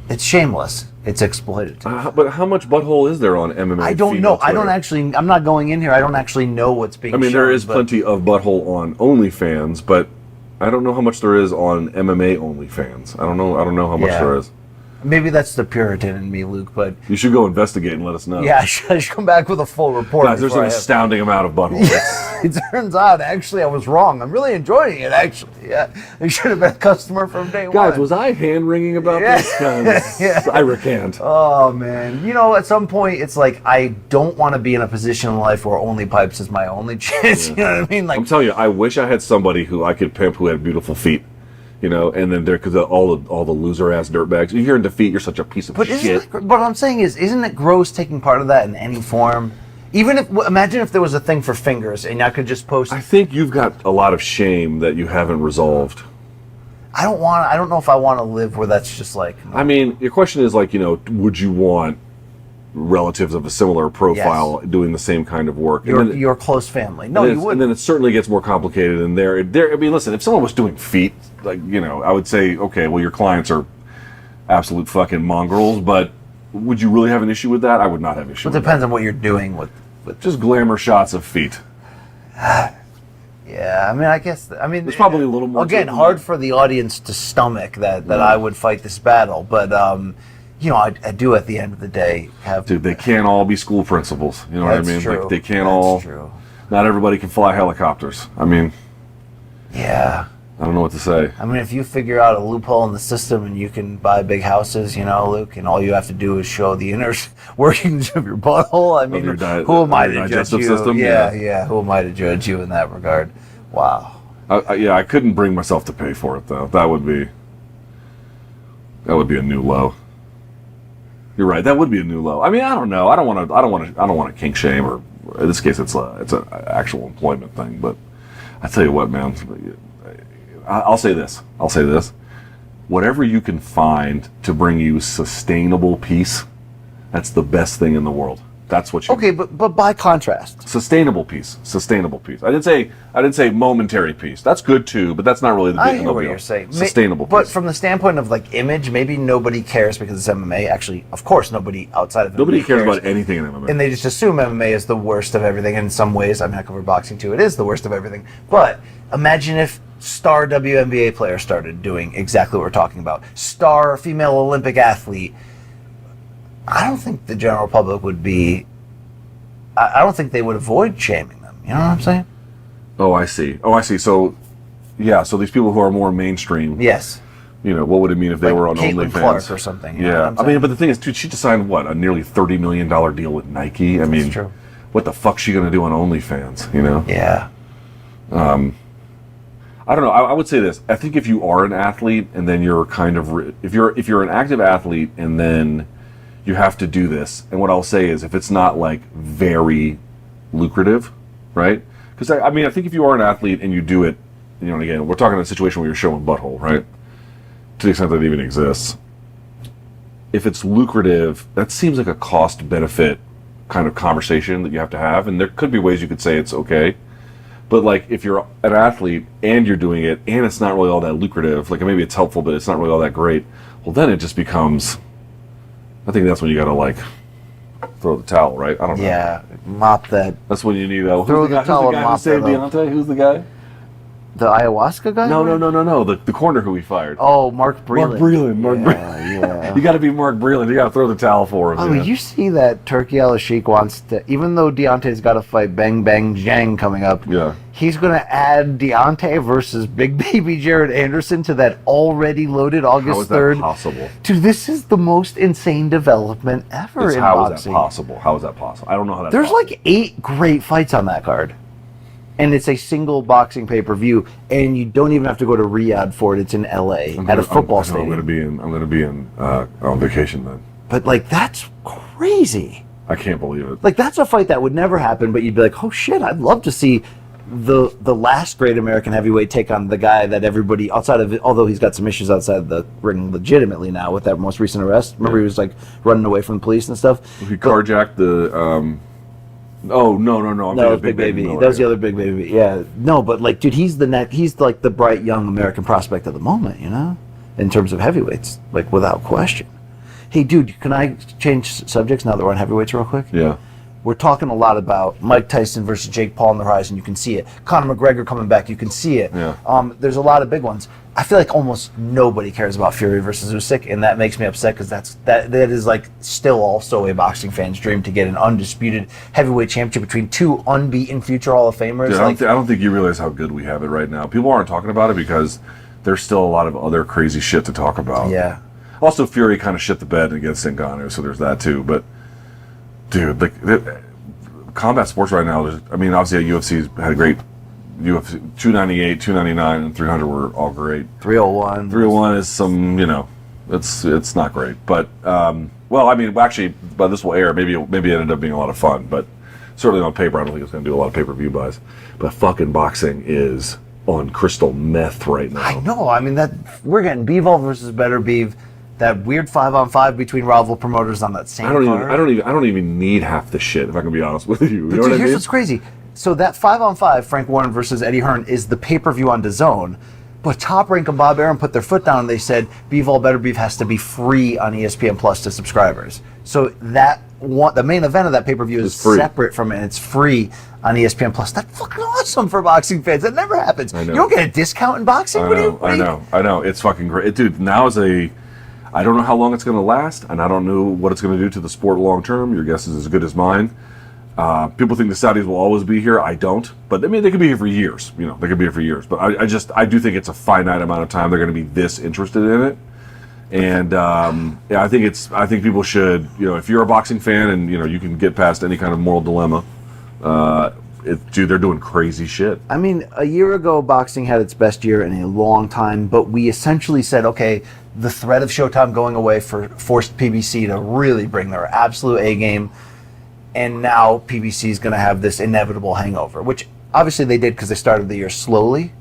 it's shameless. It's exploited. But how much butthole is there on MMA? I don't know. I don't actually. I'm not going in here. I don't actually know what's being. I mean, there is plenty of butthole on OnlyFans, but I don't know how much there is on MMA OnlyFans. I don't know how much there is. Maybe that's the Puritan in me, Luke, but... You should go investigate and let us know. Yeah, I should come back with a full report. Guys, there's an astounding amount of buttholes. Yeah, it turns out, actually, I was wrong. I'm really enjoying it, actually. Yeah, I should have been a customer from day one. Guys, was I hand-wringing about this? Because I recant. Oh, man. At some point, it's like, I don't want to be in a position in life where only pipes is my only chance. You know what I mean? Like, I'm telling you, I wish I had somebody who I could pimp who had beautiful feet. And then because all the loser ass dirtbags. If you're in defeat, you're such a piece of shit. But what I'm saying is, isn't it gross taking part of that in any form? Even if imagine if there was a thing for fingers and I could just post. I think you've got a lot of shame that you haven't resolved. I don't know if I want to live where that's just like. I mean, your question is like, would you want relatives of a similar profile doing the same kind of work? Your close family. No, you wouldn't. And then it certainly gets more complicated. And I mean, listen, if someone was doing feet, like, I would say, okay, well, your clients are absolute fucking mongrels, but would you really have an issue with that? I would not have an issue with that. It depends on what you're doing with just glamour shots of feet. Yeah, I mean, I guess, There's probably a little more. Again, hard for the audience to stomach that I would fight this battle, but I do at the end of the day have. Dude, they can't all be school principals. You know what I mean? True. Like they can't all. True. Not everybody can fly helicopters. I mean. Yeah. I don't know what to say. I mean, if you figure out a loophole in the system and you can buy big houses, Luke, and all you have to do is show the inner workings of your butthole, I mean, who am I to judge you? System? Yeah. Who am I to judge you in that regard? Wow. I couldn't bring myself to pay for it though. That would be a new low. You're right. That would be a new low. I mean, I don't know. I don't want to kink shame, or in this case, it's an actual employment thing. But I tell you what, man. I'll say this. Whatever you can find to bring you sustainable peace, that's the best thing in the world. That's what you. Okay, but by contrast, sustainable peace. I didn't say momentary peace. That's good too, but that's not really the big. I hear what you're saying. Sustainable but peace. From the standpoint of like image, maybe nobody cares because it's MMA. Actually, of course, nobody outside of nobody MMA cares about anything in MMA, and they just assume MMA is the worst of everything. And in some ways, I cover boxing too. It is the worst of everything. But imagine if star WNBA player started doing exactly what we're talking about. Star female Olympic athlete. I don't think the general public would be. I don't think they would avoid shaming them. You know what I'm saying? Oh, I see. So, yeah. So these people who are more mainstream. Yes. What would it mean if they were on Caitlin OnlyFans? Clark or something. Yeah. I mean, but the thing is, dude, she just signed what, a nearly $30 million deal with Nike. I mean, that's true. What the fuck's she gonna do on OnlyFans? Yeah. I don't know. I would say this. I think if you are an athlete and then you're kind of if you're an active athlete and then you have to do this, and what I'll say is if it's not like very lucrative, right? Because I think if you are an athlete and you do it, and again, we're talking a situation where you're showing butthole, right? To the extent that it even exists. If it's lucrative, that seems like a cost benefit kind of conversation that you have to have, and there could be ways you could say it's okay. But like if you're an athlete and you're doing it and it's not really all that lucrative, like maybe it's helpful but it's not really all that great, well then it just becomes, I think that's when you gotta like throw the towel, right? I don't know. Yeah, mop that. That's when you need throw the towel and mop who saved that up. Deontay? Who's the guy? The ayahuasca guy? No. The corner who we fired. Oh, Mark Breland. Mark Breland. Yeah. You got to be Mark Breland. You got to throw the towel for him. Oh, you see that Turkey Al-Sheikh wants to, even though Deontay's got to fight Bang Bang Jang coming up, yeah, he's going to add Deontay versus Big Baby Jared Anderson to that already loaded August 3rd. How is that possible? Dude, this is the most insane development ever in how boxing. Is that possible? How is that possible? I don't know how that's There's possible. like 8 great fights on that card. And it's a single boxing pay-per-view, and you don't even have to go to Riyadh for it. It's in LA at a football stadium. I'm going to be on vacation then. But like that's crazy. I can't believe it. Like that's a fight that would never happen, but you'd be like, oh shit, I'd love to see the last great American heavyweight take on the guy that everybody outside of it, although he's got some issues outside the ring legitimately now with that most recent arrest. Remember he was like running away from the police and stuff. He carjacked the. Oh no! No, it was Big Baby. That was the other Big Baby. Yeah, no, but like, dude, he's like the bright young American prospect of the moment, in terms of heavyweights, like without question. Hey, dude, can I change subjects now that we're on heavyweights real quick? Yeah. We're talking a lot about Mike Tyson versus Jake Paul on the horizon. You can see it. Conor McGregor coming back. You can see it. Yeah. There's a lot of big ones. I feel like almost nobody cares about Fury versus Usyk, and that makes me upset because that is like still also a boxing fan's dream to get an undisputed heavyweight championship between 2 unbeaten future Hall of Famers. Dude, I don't think you realize how good we have it right now. People aren't talking about it because there's still a lot of other crazy shit to talk about. Yeah. Also, Fury kind of shit the bed against Ngannou, so there's that too. But dude, combat sports right now. Obviously, UFC's had a great. UFC 298, 299, and 300 were all great. 301. 301 is some, it's not great. But actually, by this will air. Maybe it ended up being a lot of fun. But certainly on paper, I don't think it's going to do a lot of pay-per-view buys. But fucking boxing is on crystal meth right now. I know. That we're getting Bivol versus Better Beef. That weird 5-on-5 between rival promoters on that same card. I don't even need half the shit, if I can be honest with you. But dude, here's what's crazy. So that 5-on-5, Frank Warren versus Eddie Hearn, is the pay-per-view on DAZN. But Top Rank and Bob Arum put their foot down and they said Bivol Better Beef has to be free on ESPN Plus to subscribers. So the main event of that pay-per-view is separate from it. It's free on ESPN Plus. That's fucking awesome for boxing fans. That never happens. I know. You don't get a discount in boxing. I know. It's fucking great, dude. Now is I don't know how long it's going to last, and I don't know what it's going to do to the sport long term. Your guess is as good as mine. People think the Saudis will always be here. I don't, but I mean they could be here for years. You know, they could be here for years. But I do think it's a finite amount of time they're going to be this interested in it. And yeah, I think people should, you know, if you're a boxing fan and you know you can get past any kind of moral dilemma, dude, they're doing crazy shit. I mean, a year ago, boxing had its best year in a long time, but we essentially said, okay, the threat of Showtime going away forced PBC to really bring their absolute A game, and now PBC is going to have this inevitable hangover, which obviously they did because they started the year slowly,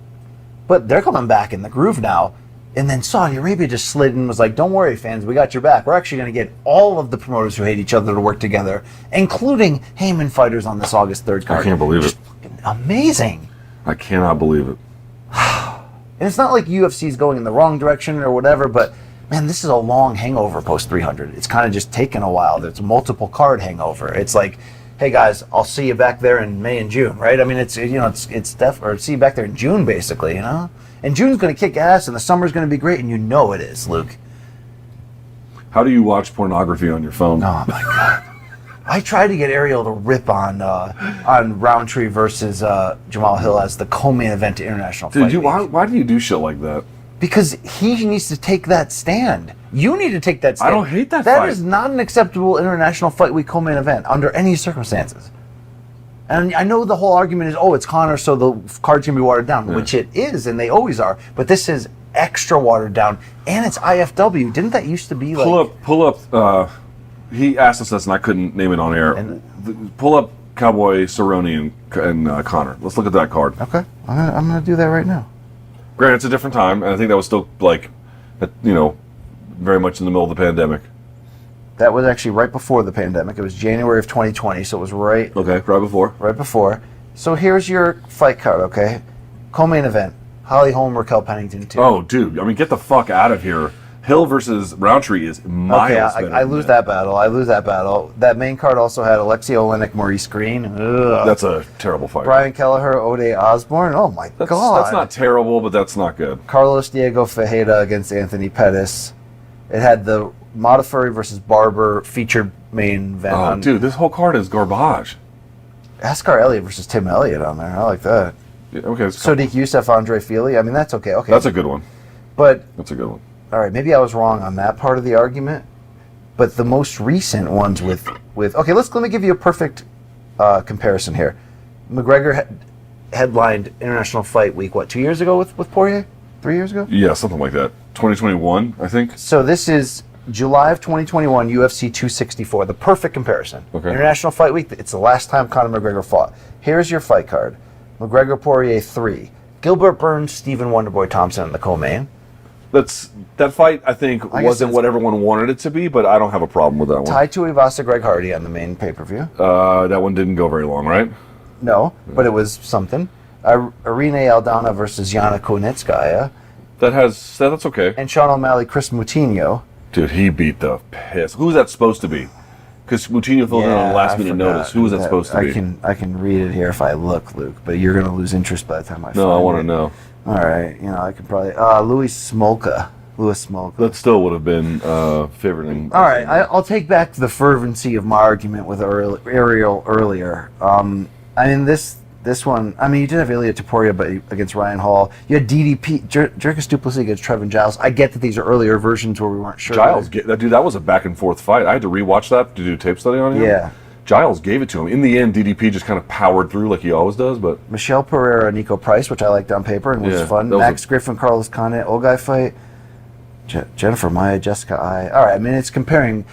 but they're coming back in the groove now. And then Saudi Arabia just slid in and was like, don't worry, fans, we got your back. We're actually going to get all of the promoters who hate each other to work together, including Heyman fighters on this August 3rd card. I can't believe it. Amazing. I cannot believe it. And it's not like UFC is going in the wrong direction or whatever, but man, this is a long hangover post 300. It's kind of just taken a while. There's a multiple card hangover. It's like, hey guys, I'll see you back there in May and June, right? I mean, it's or see you back there in June, basically, you know? And June's going to kick ass, and the summer's going to be great, and you know it is, Luke. How do you watch pornography on your phone? Oh my God! I tried to get Ariel to rip on Roundtree versus Jamal Hill as the co-main event to International Fight Dude, Week. why do you do shit like that? Because he needs to take that stand. You need to take that stand. I don't hate that fight. fight. That is not an acceptable International Fight Week co-main event under any circumstances. And I know the whole argument is, oh, it's Conor, so the card's going to be watered down, which it is, and they always are. But this is extra watered down, and it's IFW. Didn't that used to be Pull up. He asked us this, and I couldn't name it on air. Pull up Cowboy Cerrone and Conor. Let's look at that card. Okay, I'm going to do that right now. Granted, it's a different time, and I think that was still like, you know, very much in the middle of the pandemic. That was actually right before the pandemic. It was January of 2020, so it was right before. Right before. So here's your fight card, okay? Co-main event: Holly Holm, Raquel Pennington 2. Oh, dude! I mean, get the fuck out of here. Hill versus Roundtree is miles better. I lose that battle. That main card also had Alexia Olenek, Maurice Green. Ugh. That's a terrible fight. Brian Kelleher, O'Day Osborne. Oh my God. That's not terrible, but that's not good. Carlos Diego Fajeda against Anthony Pettis. It had the Modafferi versus Barber featured main event. Oh, dude, this whole card is garbage. Askar Elliott versus Tim Elliott on there. I like that. Yeah, okay. Sodiq Youssef, Andre Fili. I mean, that's okay. Okay. That's a good one. But that's a good one. All right, maybe I was wrong on that part of the argument, but the most recent ones with okay, let me give you a perfect comparison here. McGregor headlined International Fight Week 2 years ago with Poirier? 3 years ago? Yeah, something like that. 2021, I think. So this is July of 2021, UFC 264, the perfect comparison. Okay. International Fight Week, it's the last time Conor McGregor fought. Here's your fight card. McGregor Poirier 3. Gilbert Burns, Stephen Wonderboy Thompson in the co-main. That fight, I think, wasn't what everyone wanted it to be, but I don't have a problem with that one. Tai Tuivasa, Greg Hardy on the main pay-per-view. That one didn't go very long, right? No, but it was something. Irene Aldana versus Yana Kunitskaya. That's okay. And Sean O'Malley, Chris Moutinho. Dude, he beat the piss. Who was that supposed to be? Because Moutinho filled in on last-minute notice. Who was that supposed to be? I can read it here if I look, Luke, but you're going to lose interest by the time I find it. No, I want to know. All right, I can probably Louis Smolka. That still would have been favoriting. All right, I'll take back the fervency of my argument with Ariel earlier. I mean this one. I mean, you did have Ilya Taporia, but against Ryan Hall, you had DDP Jerkus Duplessis against Trevin Giles. I get that these are earlier versions where we weren't sure. Giles, that was a back and forth fight. I had to rewatch that to do a tape study on him. Yeah. Giles gave it to him. In the end, DDP just kind of powered through like he always does. But Michelle Pereira, Nico Price, which I liked on paper and was fun. Max Griffin, Carlos Condit, Ogai fight. Jennifer Maya, Jessica I. All right, I mean, it's comparing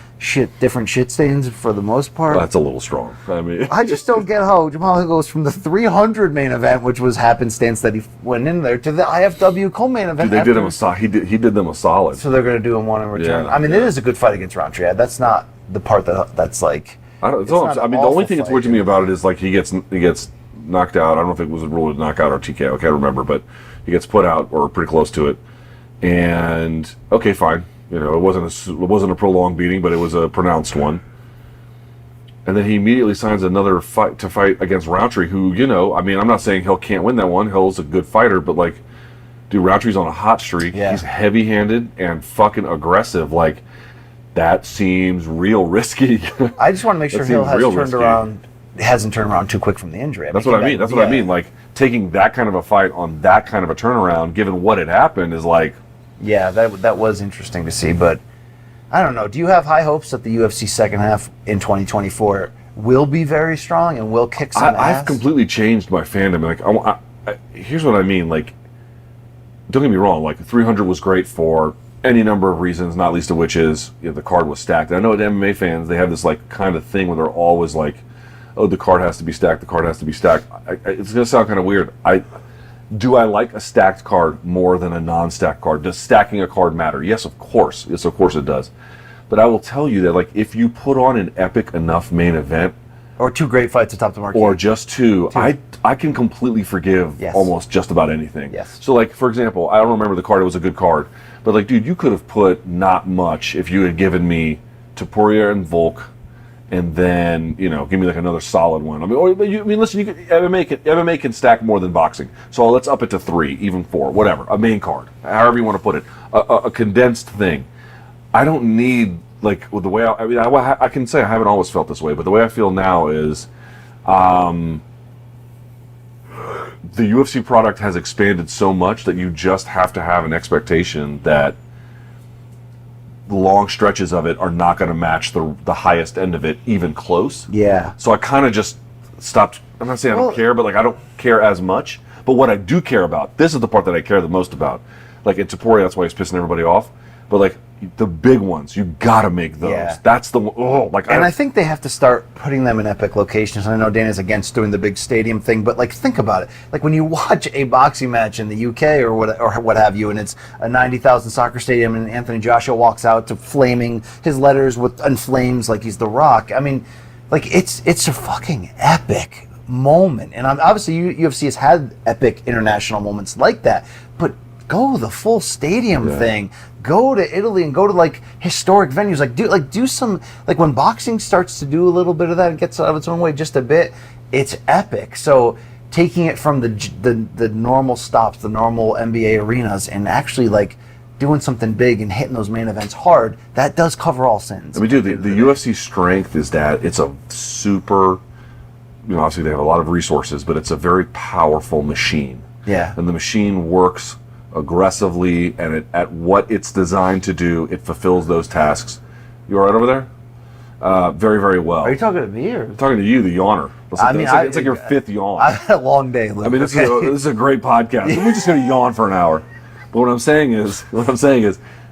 different shit stains for the most part. That's a little strong. I mean, I just don't get how Jamal Hill goes from the 300 main event, which was happenstance that he went in there, to the IFW co-main event. Dude, they did him he did them a solid. So they're going to do him one in return. Yeah, I mean, it is a good fight against Roundtree. That's not the part that's like. I mean, the only thing that's weird to me about it is like he gets knocked out. I don't know if it was a ruled knockout or TKO. I can't remember, but he gets put out or pretty close to it. And okay, fine. It wasn't a prolonged beating, but it was a pronounced one. And then he immediately signs another fight to fight against Roundtree, who, you know, I mean, I'm not saying Hill can't win that one. Hill's a good fighter, but like, dude, Roundtree's on a hot streak. Yeah. He's heavy-handed and fucking aggressive. Like, that seems real risky. I just want to make sure Hill hasn't turned around too quick from the injury. That's what I mean. That's what I mean. Like, taking that kind of a fight on that kind of a turnaround, given what had happened, is like... Yeah, that was interesting to see, but I don't know. Do you have high hopes that the UFC second half in 2024 will be very strong and will kick some ass? I've completely changed my fandom. Like, here's what I mean. Like, don't get me wrong. Like, 300 was great for any number of reasons, not least of which is, you know, the card was stacked. And I know at MMA fans, they have this like kind of thing where they're always like, oh, the card has to be stacked, the card has to be stacked. It's going to sound kind of weird. Do I like a stacked card more than a non-stacked card? Does stacking a card matter? Yes, of course. Yes, of course it does. But I will tell you that, like, if you put on an epic enough main event, or two great fights atop the marquee, or just two. I can completely forgive almost just about anything. Yes. So, like, for example, I don't remember the card. It was a good card. But, like, dude, you could have put not much if you had given me Topuria and Volk, and then, you know, give me, like, another solid one. I mean, listen, MMA can stack more than boxing. So let's up it to 3, even 4, whatever. A main card, however you want to put it. A condensed thing. I don't need... Like, the way I can say I haven't always felt this way, but the way I feel now is the UFC product has expanded so much that you just have to have an expectation that the long stretches of it are not going to match the highest end of it even close. Yeah. So I kind of just stopped. I'm not saying I don't care, but like I don't care as much. But what I do care about, this is the part that I care the most about. Like in Topuria, that's why he's pissing everybody off. But like the big ones, you gotta make those. Yeah. That's the I think they have to start putting them in epic locations. I know Dana's against doing the big stadium thing, but like think about it. Like when you watch a boxing match in the UK or what have you, and it's a 90,000 soccer stadium, and Anthony Joshua walks out to flaming his letters in flames like he's The Rock. I mean, like it's a fucking epic moment, and obviously UFC has had epic international moments like that, but go the full stadium thing. Go to Italy and go to like historic venues. Do some, like when boxing starts to do a little bit of that and gets out of its own way just a bit, it's epic. So taking it from the normal stops, the normal NBA arenas, and actually like doing something big and hitting those main events hard, that does cover all sins. I mean, dude, the UFC strength is that it's a super, you know, obviously they have a lot of resources, but it's a very powerful machine. Yeah. And the machine works aggressively, and at what it's designed to do, it fulfills those tasks. You all right over there? Very, very well. Are you talking to me or? I'm talking to you, the yawner. It's like your 5th yawn. I've had a long day, Luke. I mean, this is a great podcast. We're just going to yawn for an hour. But what I'm saying is,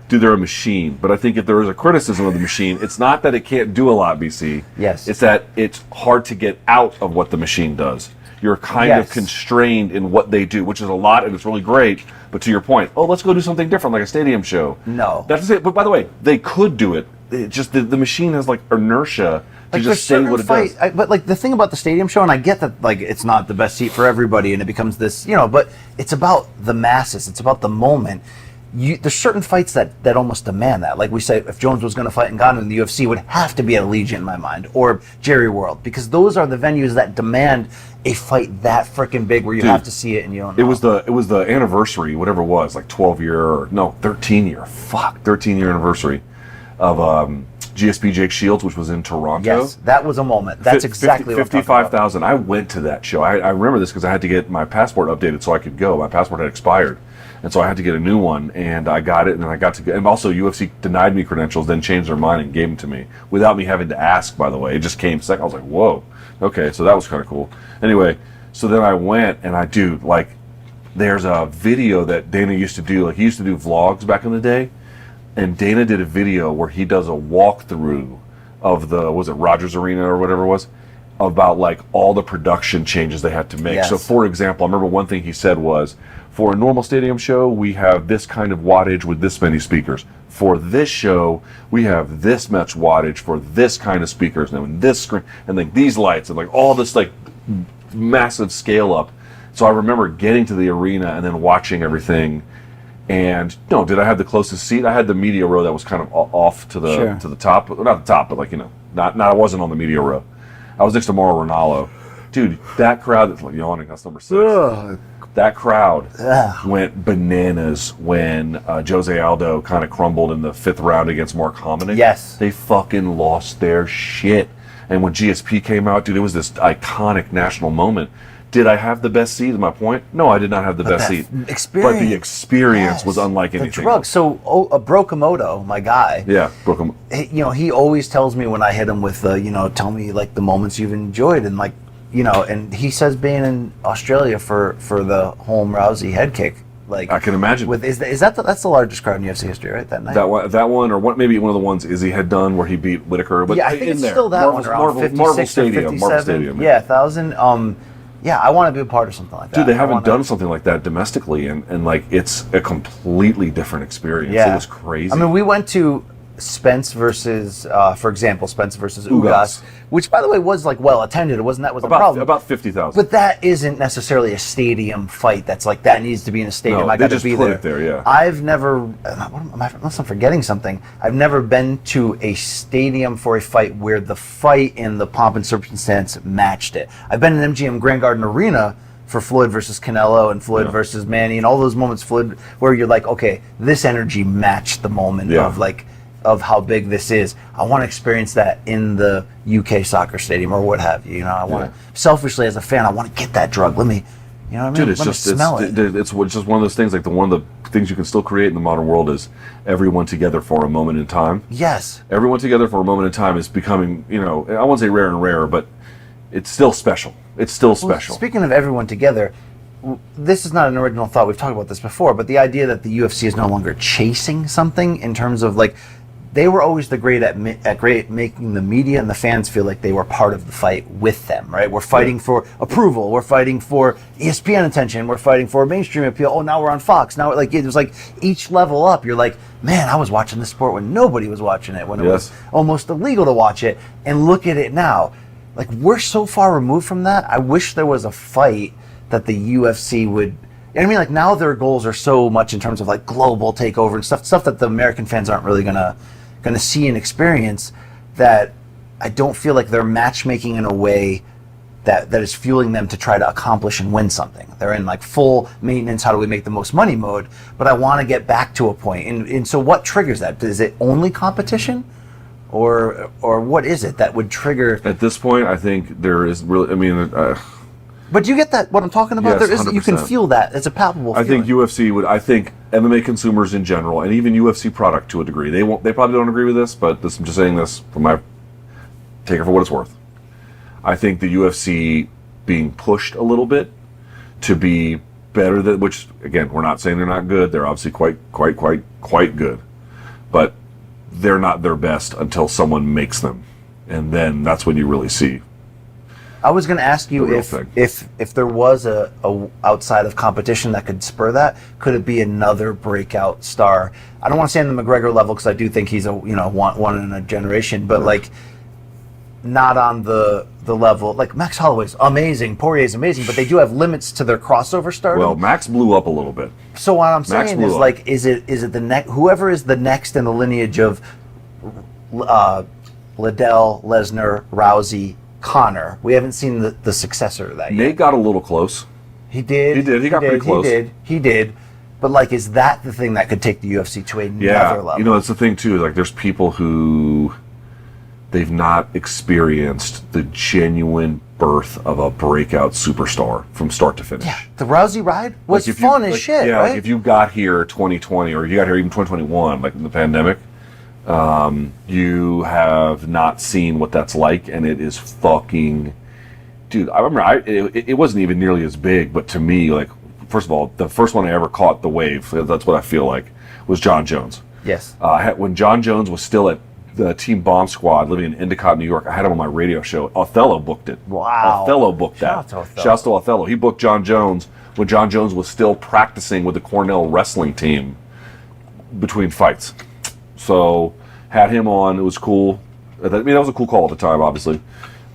dude, they're a machine. But I think if there is a criticism of the machine, it's not that it can't do a lot, BC. Yes. It's that it's hard to get out of what the machine does. You're kind of constrained in what they do, which is a lot, and it's really great. But to your point, let's go do something different, like a stadium show. No. That's it. But by the way, they could do it. It just the machine has like inertia to just say what it does. But like the thing about the stadium show, and I get that like it's not the best seat for everybody, and it becomes this, you know, but it's about the masses. It's about the moment. There's certain fights that almost demand that. Like we say, if Jones was going to fight Ngannou in the UFC, it would have to be at Allegiant in my mind, or Jerry World, because those are the venues that demand a fight that freaking big where you have to see it and you don't know. It was the anniversary, whatever it was, like 13 year anniversary of GSP Jake Shields, which was in Toronto. Yes, that was a moment. That's exactly what I'm talking about. 55,000. I went to that show. I remember this because I had to get my passport updated so I could go. My passport had expired. And so I had to get a new one, and I got it, and then I got to get, and also UFC denied me credentials, then changed their mind and gave them to me without me having to ask, by the way. It just came second. I was like, whoa, okay, so that was kind of cool. Anyway, so then I went, and there's a video that Dana used to do, like he used to do vlogs back in the day, and Dana did a video where he does a walkthrough of was it Rogers Arena or whatever it was, about like all the production changes they had to make. Yes. So for example, I remember one thing he said was, for a normal stadium show, we have this kind of wattage with this many speakers. For this show, we have this much wattage for this kind of speakers, and this screen, and like these lights, and like all this like massive scale up. So I remember getting to the arena and then watching everything. And no, did I have the closest seat? I had the media row that was kind of off to the to the top, not the top, but like, you know, not I wasn't on the media row. I was next to Mauro Ranallo. Dude, that crowd that's yawning, that's number 6. Ugh. That crowd Ugh. went bananas when Jose Aldo kind of crumbled in the 5th round against Mark Hominick. Yes. They fucking lost their shit. And when GSP came out, dude, it was this iconic national moment. Did I have the best seat? Is my point? No, I did not have the best seat. But the experience was unlike anything. The drug. So, Brokamoto, my guy. Yeah, Brooklyn. He always tells me when I hit him with, tell me like the moments you've enjoyed, and like, and he says being in Australia for the Holm Rousey head kick. Like, I can imagine. That's the largest crowd in UFC history, right? That night. That one, or maybe one of the ones Izzy had done where he beat Whitaker. But yeah, I think it's still that one around Marvel Stadium. Marvel Stadium. Yeah, 1,000. Yeah, I want to be a part of something like that. Dude, they haven't done something like that domestically, and like it's a completely different experience. Yeah. It was crazy. I mean, we went to Spence versus, for example, Spence versus Ugas, Ugas. which, by the way, was like well attended. It wasn't a problem. About 50,000. But that isn't necessarily a stadium fight. That's like that needs to be in a stadium. No, I got to be there. It there. Yeah. I've never, unless I'm forgetting something, I've never been to a stadium for a fight where the fight and the pomp and circumstance matched it. I've been in MGM Grand Garden Arena for Floyd versus Canelo and Floyd versus Manny and all those moments, Floyd, where you're like, okay, this energy matched the moment of how big this is. I want to experience that in the UK soccer stadium or what have you. I want to, selfishly as a fan, I want to get that drug. Let me, what I mean? Dude, it's smell it. It's just one of those things. Like one of the things you can still create in the modern world is everyone together for a moment in time. Yes. Everyone together for a moment in time is becoming, I won't say rare and rarer, but it's still special. It's still special. Speaking of everyone together, this is not an original thought. We've talked about this before, but the idea that the UFC is no longer chasing something in terms of like, they were always great at making the media and the fans feel like they were part of the fight with them, right? We're fighting for approval. We're fighting for ESPN attention. We're fighting for mainstream appeal. Oh, now we're on Fox. Now, like, it was like each level up, you're like, man, I was watching this sport when nobody was watching it, when it was almost illegal to watch it. And look at it now. Like, we're so far removed from that. I wish there was a fight that the UFC would... I mean, like, now their goals are so much in terms of like global takeover and stuff that the American fans aren't really gonna see and experience, that I don't feel like they're matchmaking in a way that is fueling them to try to accomplish and win something. They're in like full maintenance, how do we make the most money mode, but I want to get back to a point. And so what triggers that? Is it only competition? Or what is it that would trigger? At this point, I think there is really, But do you get that, what I'm talking about? Yes, there is, you can 100%. feel that. It's a palpable feeling. I think UFC would. I think MMA consumers in general, and even UFC product to a degree, they won't. They probably don't agree with this, but I'm just saying this from my take it for what it's worth. I think the UFC being pushed a little bit to be better than, which again, we're not saying they're not good. They're obviously quite good, but they're not their best until someone makes them, and then that's when you really see. I was going to ask you if there was a outside of competition that could spur that, could it be another breakout star? I don't want to say on the McGregor level because I do think he's a one in a generation, but like not on the level like Max Holloway's amazing, Poirier's amazing, but they do have limits to their crossover stardom. Well, Max blew up a little bit. So what I'm saying is like, is it the next, whoever is the next in the lineage of Liddell, Lesnar, Rousey, Connor? We haven't seen the successor of that yet. Nate got a little close. He did. He got pretty close. He did. But like, is that the thing that could take the UFC to another level? That's the thing too. Like, there's people who they've not experienced the genuine birth of a breakout superstar from start to finish. Yeah, the Rousey ride was fun as shit, yeah, right? like if you got here 2020 or you got here even 2021, like in the pandemic, you have not seen what that's like, and it is fucking... Dude, I remember it wasn't even nearly as big, but to me, like, first of all, the first one I ever caught the wave, that's what I feel like, was John Jones. Yes. When John Jones was still at the Team Bomb Squad living in Endicott, New York, I had him on my radio show. Othello booked it. Wow. Othello booked that. Shouts to Othello. He booked John Jones when John Jones was still practicing with the Cornell wrestling team between fights. So, had him on. It was cool. I mean, that was a cool call at the time, obviously.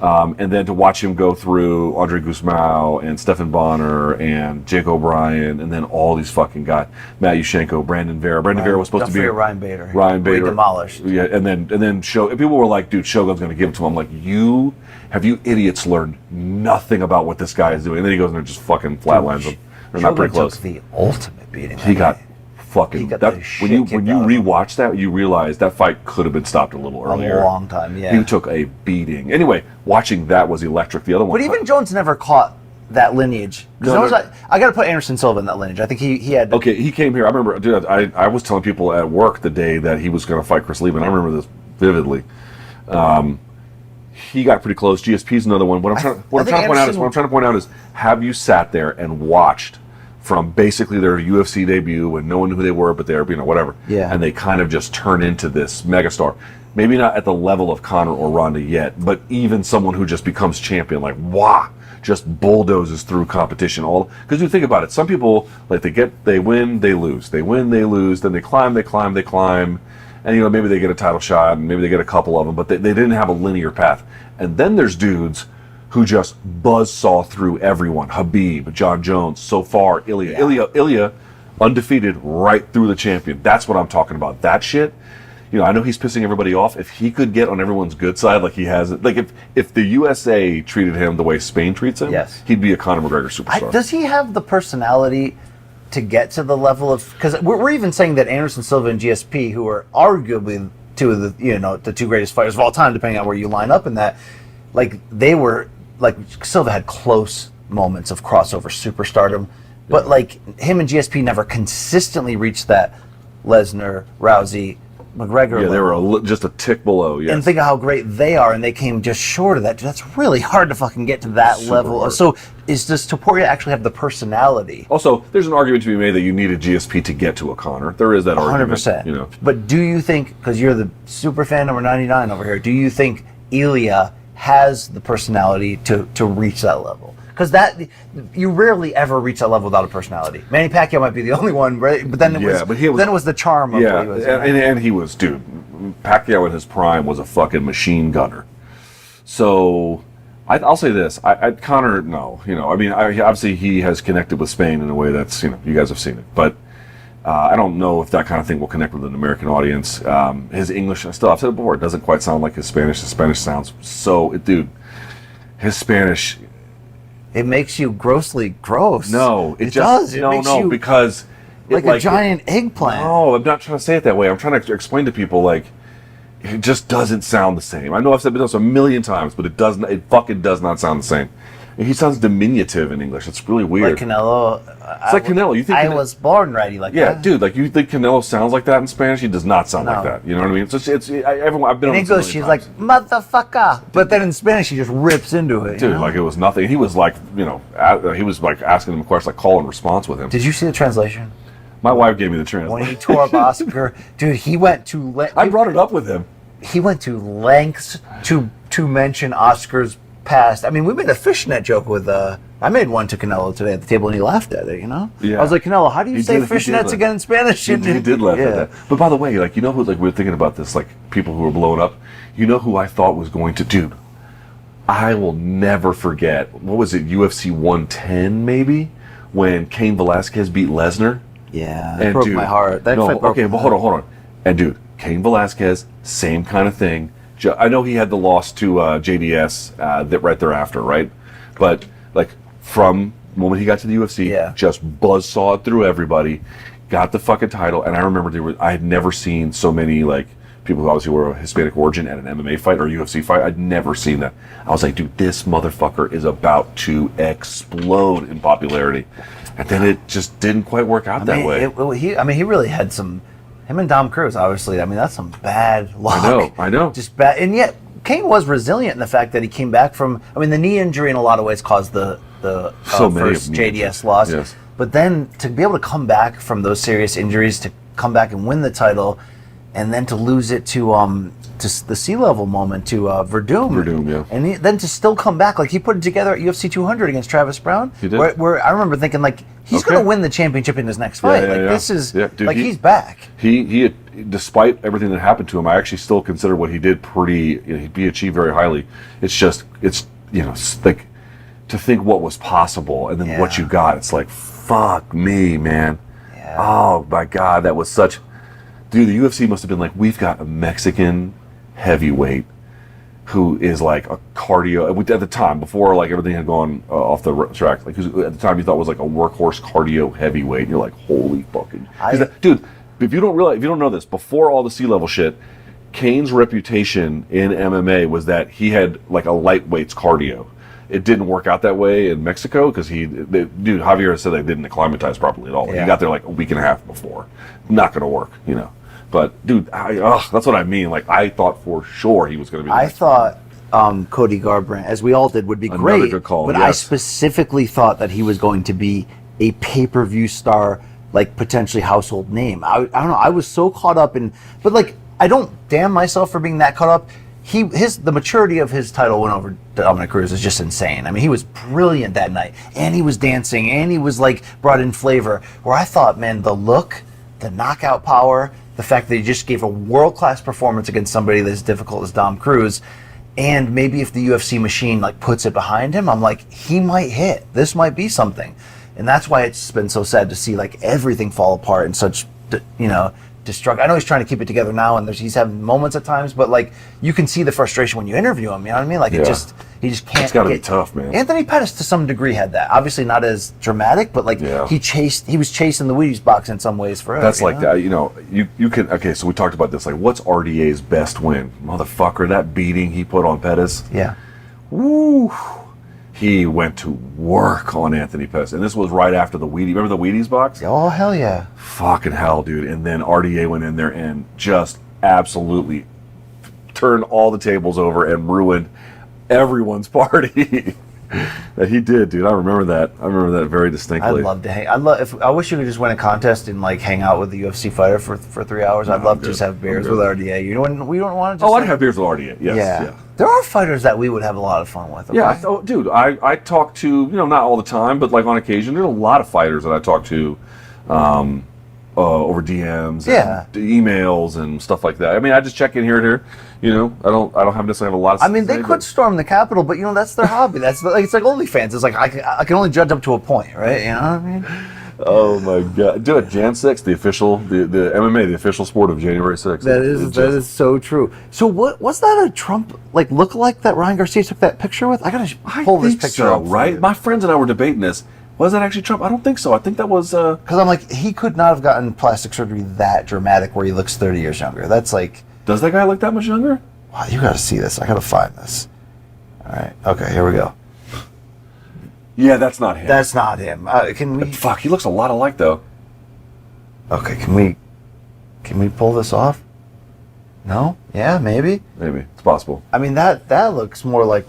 And then to watch him go through Andre Guzmão and Stephan Bonner and Jake O'Brien, and then all these fucking guys, Matt Yushchenko, Brandon Vera. Brandon Vera was supposed to be Ryan Bader. Ryan Bader demolished. Yeah, and then people were like, dude, Shogun's going to give it to him. I'm like, you idiots learned nothing about what this guy is doing. And then he goes in there and just fucking flatlines him. They're not pretty close. Took the ultimate beating. He got fucking. He got that, the when you shit kicked out of him. rewatch that, you realize that fight could have been stopped a little earlier. A long time, yeah. He took a beating. Anyway, watching that was electric. The other one, But even Jones never caught that lineage. No, I got to put Anderson Silva in that lineage. I think he had. Okay, he came here. I remember, dude. I was telling people at work the day that he was going to fight Chris Lieben. I remember this vividly. He got pretty close. GSP's another one. What I'm trying to point out is, have you sat there and watched from basically their UFC debut when no one knew who they were, but they're, whatever. Yeah. And they kind of just turn into this megastar. Maybe not at the level of Conor or Ronda yet, but even someone who just becomes champion, like, wow, just bulldozes through competition. Because you think about it, some people, like, they win, they lose. They win, they lose, then they climb. And, maybe they get a title shot, and maybe they get a couple of them, but they didn't have a linear path. And then there's dudes who just buzzsaw through everyone. Khabib, John Jones, so far, Ilya. Yeah. Ilya, undefeated right through the champion. That's what I'm talking about. That shit, I know he's pissing everybody off. If he could get on everyone's good side like he has, like if the USA treated him the way Spain treats him, yes, he'd be a Conor McGregor superstar. Does he have the personality to get to the level of, because we're even saying that Anderson Silva and GSP, who are arguably two of the two greatest fighters of all time, depending on where you line up in that, like they were, like Silva had close moments of crossover superstardom, but like him and GSP never consistently reached that Lesnar, Rousey, McGregor. Yeah, they were just a tick below. Yes. And think of how great they are, and they came just short of that. That's really hard to fucking get to that level. Hard. So does Topuria actually have the personality? Also, there's an argument to be made that you needed GSP to get to a Conor. There is that 100%. argument. But do you think, because you're the super fan number 99 over here, do you think Ilya has the personality to reach that level? Because you rarely ever reach that level without a personality. Manny Pacquiao might be the only one, right? But then it was the charm of what he was. And he was, dude, Pacquiao in his prime was a fucking machine gunner. So I'll say this: Conor, no, obviously he has connected with Spain in a way that's, you guys have seen it, but I don't know if that kind of thing will connect with an American audience. His English, I've said it before, it doesn't quite sound like his Spanish. His Spanish sounds his Spanish. It makes you grossly gross. No, it does. Because like a giant eggplant. No, I'm not trying to say it that way. I'm trying to explain to people, like, it just doesn't sound the same. I know I've said this a million times, but it fucking does not sound the same. He sounds diminutive in English. It's really weird. Like Canelo. It's like Canelo. You think I was born ready like that? Yeah, dude. Like, you think Canelo sounds like that in Spanish? He does not sound like that. You know what I mean? I've been. In English, she's like motherfucker, but then in Spanish, she just rips into it. Dude, like it was nothing. He was like, he was like asking him questions, like call and response with him. Did you see the translation? My wife gave me the translation. When he tore up Oscar, dude, he went to. I brought it up with him. He went to lengths to mention Oscar's past. I mean, we made a fishnet joke with. I made one to Canelo today at the table, and he laughed at it. Yeah. I was like, Canelo, how do you say fishnets again in Spanish? He did laugh at that. But by the way, like, who, like, we were thinking about this, like, people who were blowing up. Who I thought was going to do? I will never forget. What was it? UFC 110, maybe, when Cain Velasquez beat Lesnar. Yeah, that broke my heart. That fight broke my heart. Hold on. And dude, Cain Velasquez, same kind of thing. I know he had the loss to JDS that right thereafter, right? But like from the moment he got to the UFC, just buzzsawed through everybody, got the fucking title, and I remember I had never seen so many like people who obviously were of Hispanic origin at an MMA fight or a UFC fight. I'd never seen that. I was like, dude, this motherfucker is about to explode in popularity. And then it just didn't quite work out that way. He really had some. Him and Dom Cruz, obviously. I mean, that's some bad luck. I know. Just bad, and yet Cain was resilient in the fact that he came back from. I mean, the knee injury in a lot of ways caused the first JDS loss. Yes. But then to be able to come back from those serious injuries, to come back and win the title, and then to lose it to the sea level moment to Verdum. Verdum, yeah. And then to still come back, like he put it together at UFC 200 against Travis Brown. He did. Where I remember thinking like he's going to win the championship in his next fight. This is dude, like he's back. He despite everything that happened to him, I actually still consider what he did pretty. He achieved very highly. It's like to think what was possible and then what you got. It's like fuck me, man. Yeah. Oh my God, that was such. Dude, the UFC must have been like, we've got a Mexican heavyweight who is like a cardio at the time before like everything had gone off the track. Like at the time you thought was like a workhorse cardio heavyweight. And you're like, holy fucking dude. If you don't know this, before all the sea level shit, Kane's reputation in MMA was that he had like a lightweight's cardio. It didn't work out that way in Mexico because Javier said they didn't acclimatize properly at all. He got there like a week and a half before. Not gonna work, But dude, that's what I mean. Like I thought for sure he was going to be. I thought Cody Garbrandt, as we all did, would be great. Good call, but I specifically thought that he was going to be a pay-per-view star, like potentially household name. I don't know. I was so caught up in, but like I don't damn myself for being that caught up. The maturity of his title win over Dominic Cruz is just insane. I mean, he was brilliant that night, and he was dancing, and he was like brought in flavor. Where I thought, man, the look, the knockout power. The fact that he just gave a world-class performance against somebody that's difficult as Dom Cruz, and maybe if the UFC machine like puts it behind him, I'm like, he might hit. This might be something, and that's why it's been so sad to see like everything fall apart in such, destruct. I know he's trying to keep it together now, and he's having moments at times, but like you can see the frustration when you interview him. You know what I mean? Like he just can't. It's got to be tough, man. Anthony Pettis to some degree had that. Obviously not as dramatic, but like he was chasing the Wheaties box in some ways forever. That's like that. You can. Okay, so we talked about this. Like, what's RDA's best win, motherfucker? That beating he put on Pettis. Yeah. Woo. He went to work on Anthony Pettis, and this was right after the Wheaties. Remember the Wheaties box? Oh hell yeah! Fucking hell, dude! And then RDA went in there and just absolutely turned all the tables over and ruined everyone's party. That he did, dude. I remember that very distinctly. I'd love to hang. I wish you could just win a contest and like hang out with the UFC fighter for 3 hours. I'd love to just have beers with RDA. We don't want to. I'd have beers with RDA. Yes. Yeah. There are fighters that we would have a lot of fun with. Okay? Yeah, dude. I talk to not all the time, but like on occasion, there's a lot of fighters that I talk to. Over DMs, and emails, and stuff like that. I mean, I just check in here and here. I don't have necessarily have a lot of. I mean, they could storm the Capitol, but that's their hobby. That's like it's like OnlyFans. It's like I can only judge up to a point, right? You know what I mean? Oh my God! Do it, Jan 6th, the official, the MMA, the official sport of January 6th. That is so true. So was that a Trump like lookalike that Ryan Garcia took that picture with? I gotta pull this picture up. Right? My friends and I were debating this. Was that actually Trump? I don't think so. I think that was... Because I'm like, he could not have gotten plastic surgery that dramatic where he looks 30 years younger. That's like... Does that guy look that much younger? Wow, you gotta see this. I gotta find this. All right. Okay, here we go. Yeah, that's not him. That's not him. Can we... Fuck, he looks a lot alike, though. Okay, can we pull this off? No? Yeah, maybe? Maybe. It's possible. I mean, that looks more like...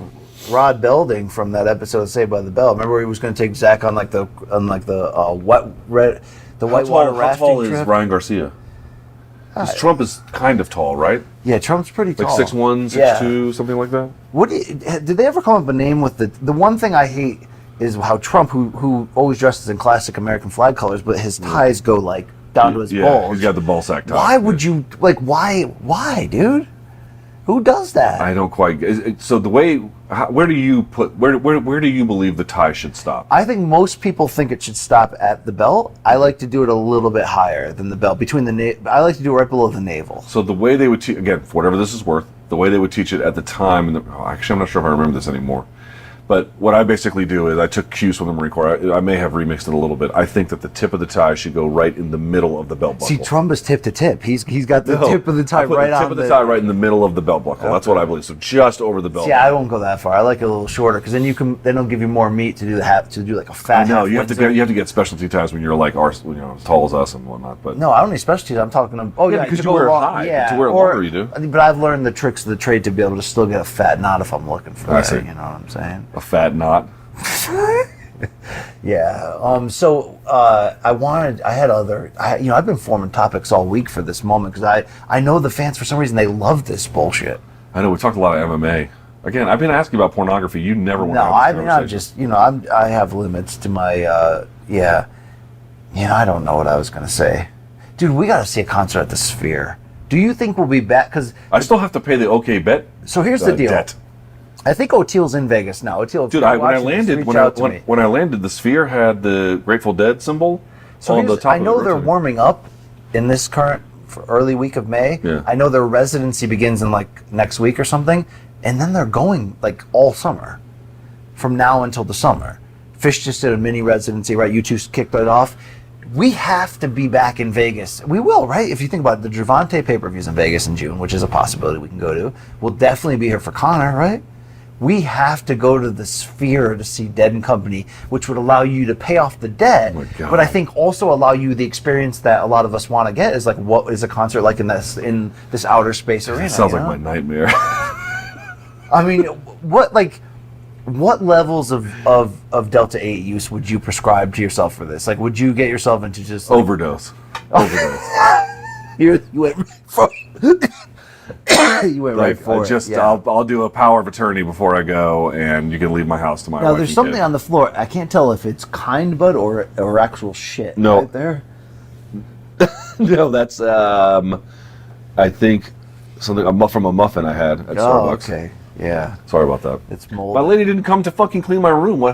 Rod Belding from that episode of Saved by the Bell. Remember he was going to take Zach on the whitewater rafting How tall trip? is Ryan Garcia? Trump is kind of tall, right? Yeah, Trump's pretty tall. Like 6'1", 6'2", something like that. Did they ever come up with a name with the one thing I hate is how Trump, who always dresses in classic American flag colors, but his ties go like down to his balls. He's got the ball sack tie. Why would you why, dude? Who does that? I don't quite. So the way, where do you believe the tie should stop? I think most people think it should stop at the belt. I like to do it a little bit higher than the belt, between the I like to do it right below the navel. So the way they would teach, again, for whatever this is worth, the way they would teach it at the time, actually I'm not sure if I remember this anymore. But what I basically do is I took cues from the Marine Corps. I may have remixed it a little bit. I think that the tip of the tie should go right in the middle of the belt buckle. See, Trump is tip to tip. He's got the tip of the tie right on the tip of the tie right in the middle of the belt buckle. Okay. That's what I believe. So just over the belt. See, I won't go that far. I like it a little shorter because then it'll give you more meat to do like a fat. No, you have to get specialty ties when you're like as tall as us and whatnot. But no, I don't need specialty ties. I'm talking. Because you wear high. Yeah, to wear longer, you do. But I've learned the tricks of the trade to be able to still get a fat knot if I'm looking for that. See. You know what I'm saying? A fat knot. Yeah. So I've been forming topics all week for this moment because I know the fans for some reason they love this bullshit. I know we talked a lot of MMA. Again, I've been asking about pornography. You never want to have this conversation. I'm just I have limits to my I don't know what I was gonna say, dude. We got to see a concert at the Sphere. Do you think we'll be back? Because I still have to pay the OK Bet. So here's the deal. Debt. I think O'Teal's in Vegas now. O'Teal, dude, when I landed, the Sphere had the Grateful Dead symbol on the top. I know they're warming up in this current early week of May. Yeah. I know their residency begins in like next week or something, and then they're going like all summer, from now until the summer. Fish just did a mini residency, right? You two kicked it off. We have to be back in Vegas. We will, right? If you think about it, the Gervonta pay-per-views in Vegas in June, which is a possibility we can go to. We'll definitely be here for Connor, right? We have to go to the Sphere to see Dead and Company, which would allow you to pay off the debt, but I think also allow you the experience that a lot of us want to get is like, what is a concert like in this outer space arena? It sounds like my nightmare. I mean, what levels of Delta 8 use would you prescribe to yourself for this? Like, would you get yourself into just like, overdose? You went for you went right for it. Yeah. I'll do a power of attorney before I go, and you can leave my house tomorrow. Now, there's something on the floor. I can't tell if it's kind bud or actual shit. No, right there. No, that's I think something from a muffin I had at Starbucks. Okay. Yeah. Sorry about that. It's mold. My lady didn't come to fucking clean my room.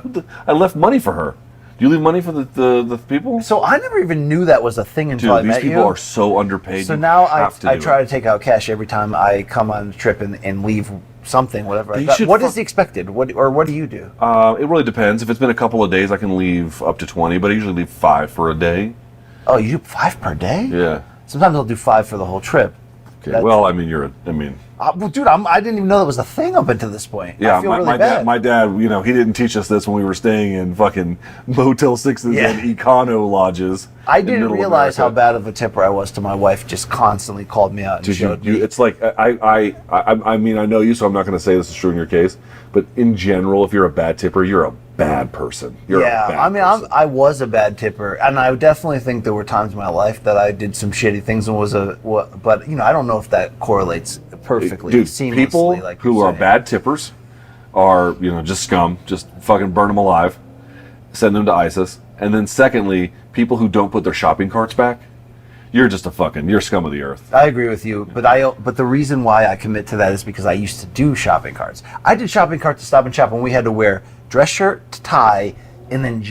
I left money for her. Do you leave money for the people? So I never even knew that was a thing until I met you. These people are so underpaid. So now I try to take out cash every time I come on a trip and leave something, whatever. What is the expected? What do you do? It really depends. If it's been a couple of days, I can leave up to 20, but I usually leave 5 for a day. Oh, you do 5 per day? Yeah. Sometimes I'll do 5 for the whole trip. Okay. Well, I mean, well, dude, I didn't even know that was a thing up until this point. Yeah, I feel really bad. My dad, he didn't teach us this when we were staying in fucking Motel 6s and Econo lodges. I didn't realize how bad of a tipper I was to my wife. Just constantly called me out and showed me. It's like I mean, I know you, so I'm not going to say this is true in your case, but in general, if you're a bad tipper, you're a bad person. I was a bad tipper, and I definitely think there were times in my life that I did some shitty things and but I don't know if that correlates perfectly, seamlessly. People who are bad tippers are just scum, just fucking burn them alive, send them to ISIS, and then secondly, people who don't put their shopping carts back, you're scum of the earth. I agree with you, but the reason why I commit to that is because I used to do shopping carts. I did shopping carts to Stop and Shop when we had to wear dress shirt, tie, and then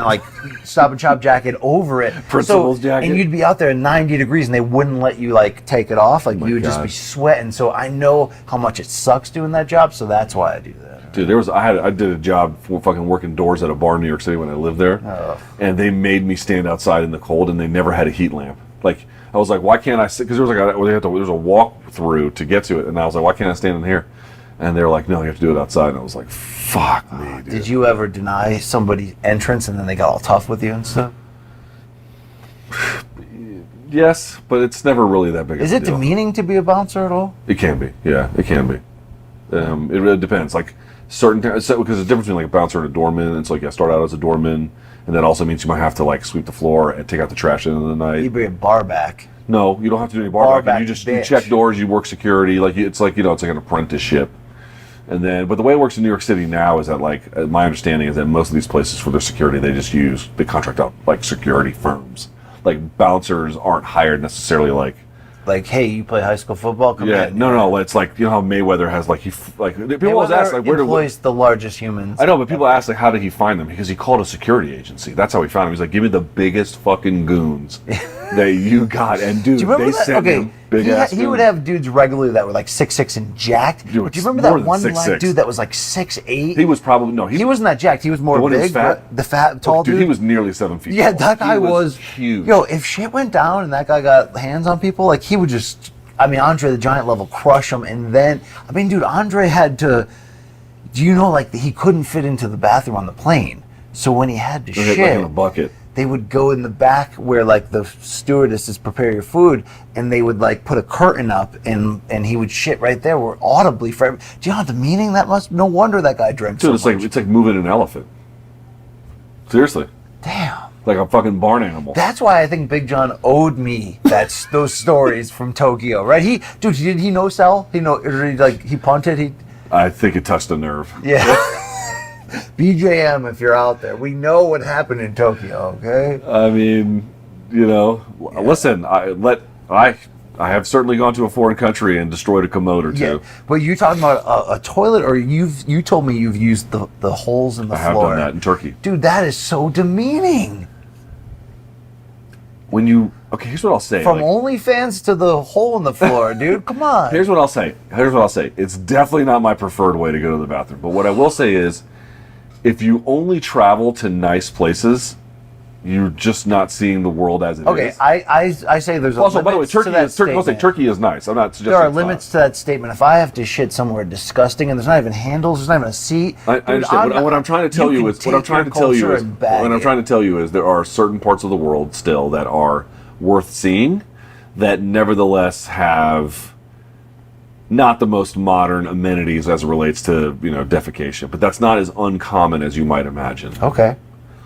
like Stop and Shop jacket over it. Principal's jacket. And you'd be out there at 90 degrees and they wouldn't let you like take it off. Like you would just be sweating. So I know how much it sucks doing that job. So that's why I do that. Dude, I did a job for fucking working doors at a bar in New York City when I lived there. Oh. And they made me stand outside in the cold, and they never had a heat lamp. Like, I was like, why can't I sit? Because there was a walk through to get to it. And I was like, why can't I stand in here? And they were like, no, you have to do it outside. And I was like, fuck me, dude. Did you ever deny somebody entrance and then they got all tough with you and stuff? Yes, but it's never really that big of a deal. Is it demeaning to be a bouncer at all? It can be. Yeah, it can be. It really depends. Like, because there's a difference between like a bouncer and a doorman. And so, like, I start out as a doorman, and that also means you might have to like sweep the floor and take out the trash at the end of the night. You bring a bar back. No, you don't have to do any bar back. You check doors, you work security. Like, it's like an apprenticeship. And then, but the way it works in New York City now is that, like, my understanding is that most of these places for their security, they contract out like security firms. Like, bouncers aren't hired necessarily like, hey, you play high school football? Come in. No. It's like, how Mayweather has people always ask like, where employs the largest humans. I know, but people ask like, how did he find them? Because he called a security agency. That's how he found them. He's like, give me the biggest fucking goons that you got, and dude, they sent him big ass. He would have dudes regularly that were like 6'6" and jacked. Dude, do you remember that one black dude that was like 6'8"? He was probably he wasn't that jacked. He was more big. The fat, tall dude. He was nearly 7 feet. Yeah, that guy was huge. Yo, if shit went down and that guy got hands on people, like he would just. Andre the Giant level crush him, and then dude, Andre had to. Do you know like he couldn't fit into the bathroom on the plane, so when he had to shit, like in a bucket, they would go in the back where like the stewardesses prepare your food, and they would like put a curtain up, and he would shit right there, where audibly for. Do you know the meaning that must? No wonder that guy drank. Dude, so much. It's like moving an elephant. Seriously. Damn. Like a fucking barn animal. That's why I think Big John owed me those stories from Tokyo, right? Did he no sell? He punted? I think it touched a nerve. Yeah. BJM, if you're out there, we know what happened in Tokyo, okay? I mean, listen, I have certainly gone to a foreign country and destroyed a commode or two. Yeah, but you talking about a toilet, or you told me you've used the holes in the floor. I have done that in Turkey. Dude, that is so demeaning. Here's what I'll say. From OnlyFans to the hole in the floor, dude. Come on. Here's what I'll say. It's definitely not my preferred way to go to the bathroom. But what I will say is, if you only travel to nice places, you're just not seeing the world as it is. Okay, I say there's also, by the way, Turkey is nice. I'm not suggesting there are limits to that statement. If I have to shit somewhere disgusting and there's not even handles, there's not even a seat. I understand. What I'm trying to tell you is there are certain parts of the world still that are worth seeing, that nevertheless have not the most modern amenities as it relates to defecation. But that's not as uncommon as you might imagine. Okay.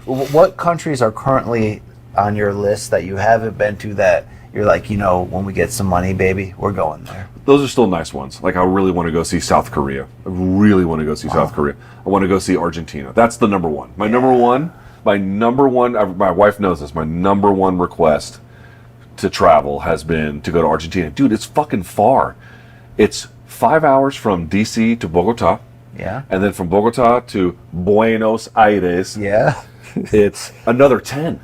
What countries are currently on your list that you haven't been to that you're like, when we get some money, baby, we're going there? Those are still nice ones. Like, I really want to go see South Korea. I really want to go see South Korea. I want to go see Argentina. That's the number one. My number one, my wife knows this, my number one request to travel has been to go to Argentina. Dude, it's fucking far. It's 5 hours from D.C. to Bogota. Yeah. And then from Bogota to Buenos Aires. Yeah. It's another 10.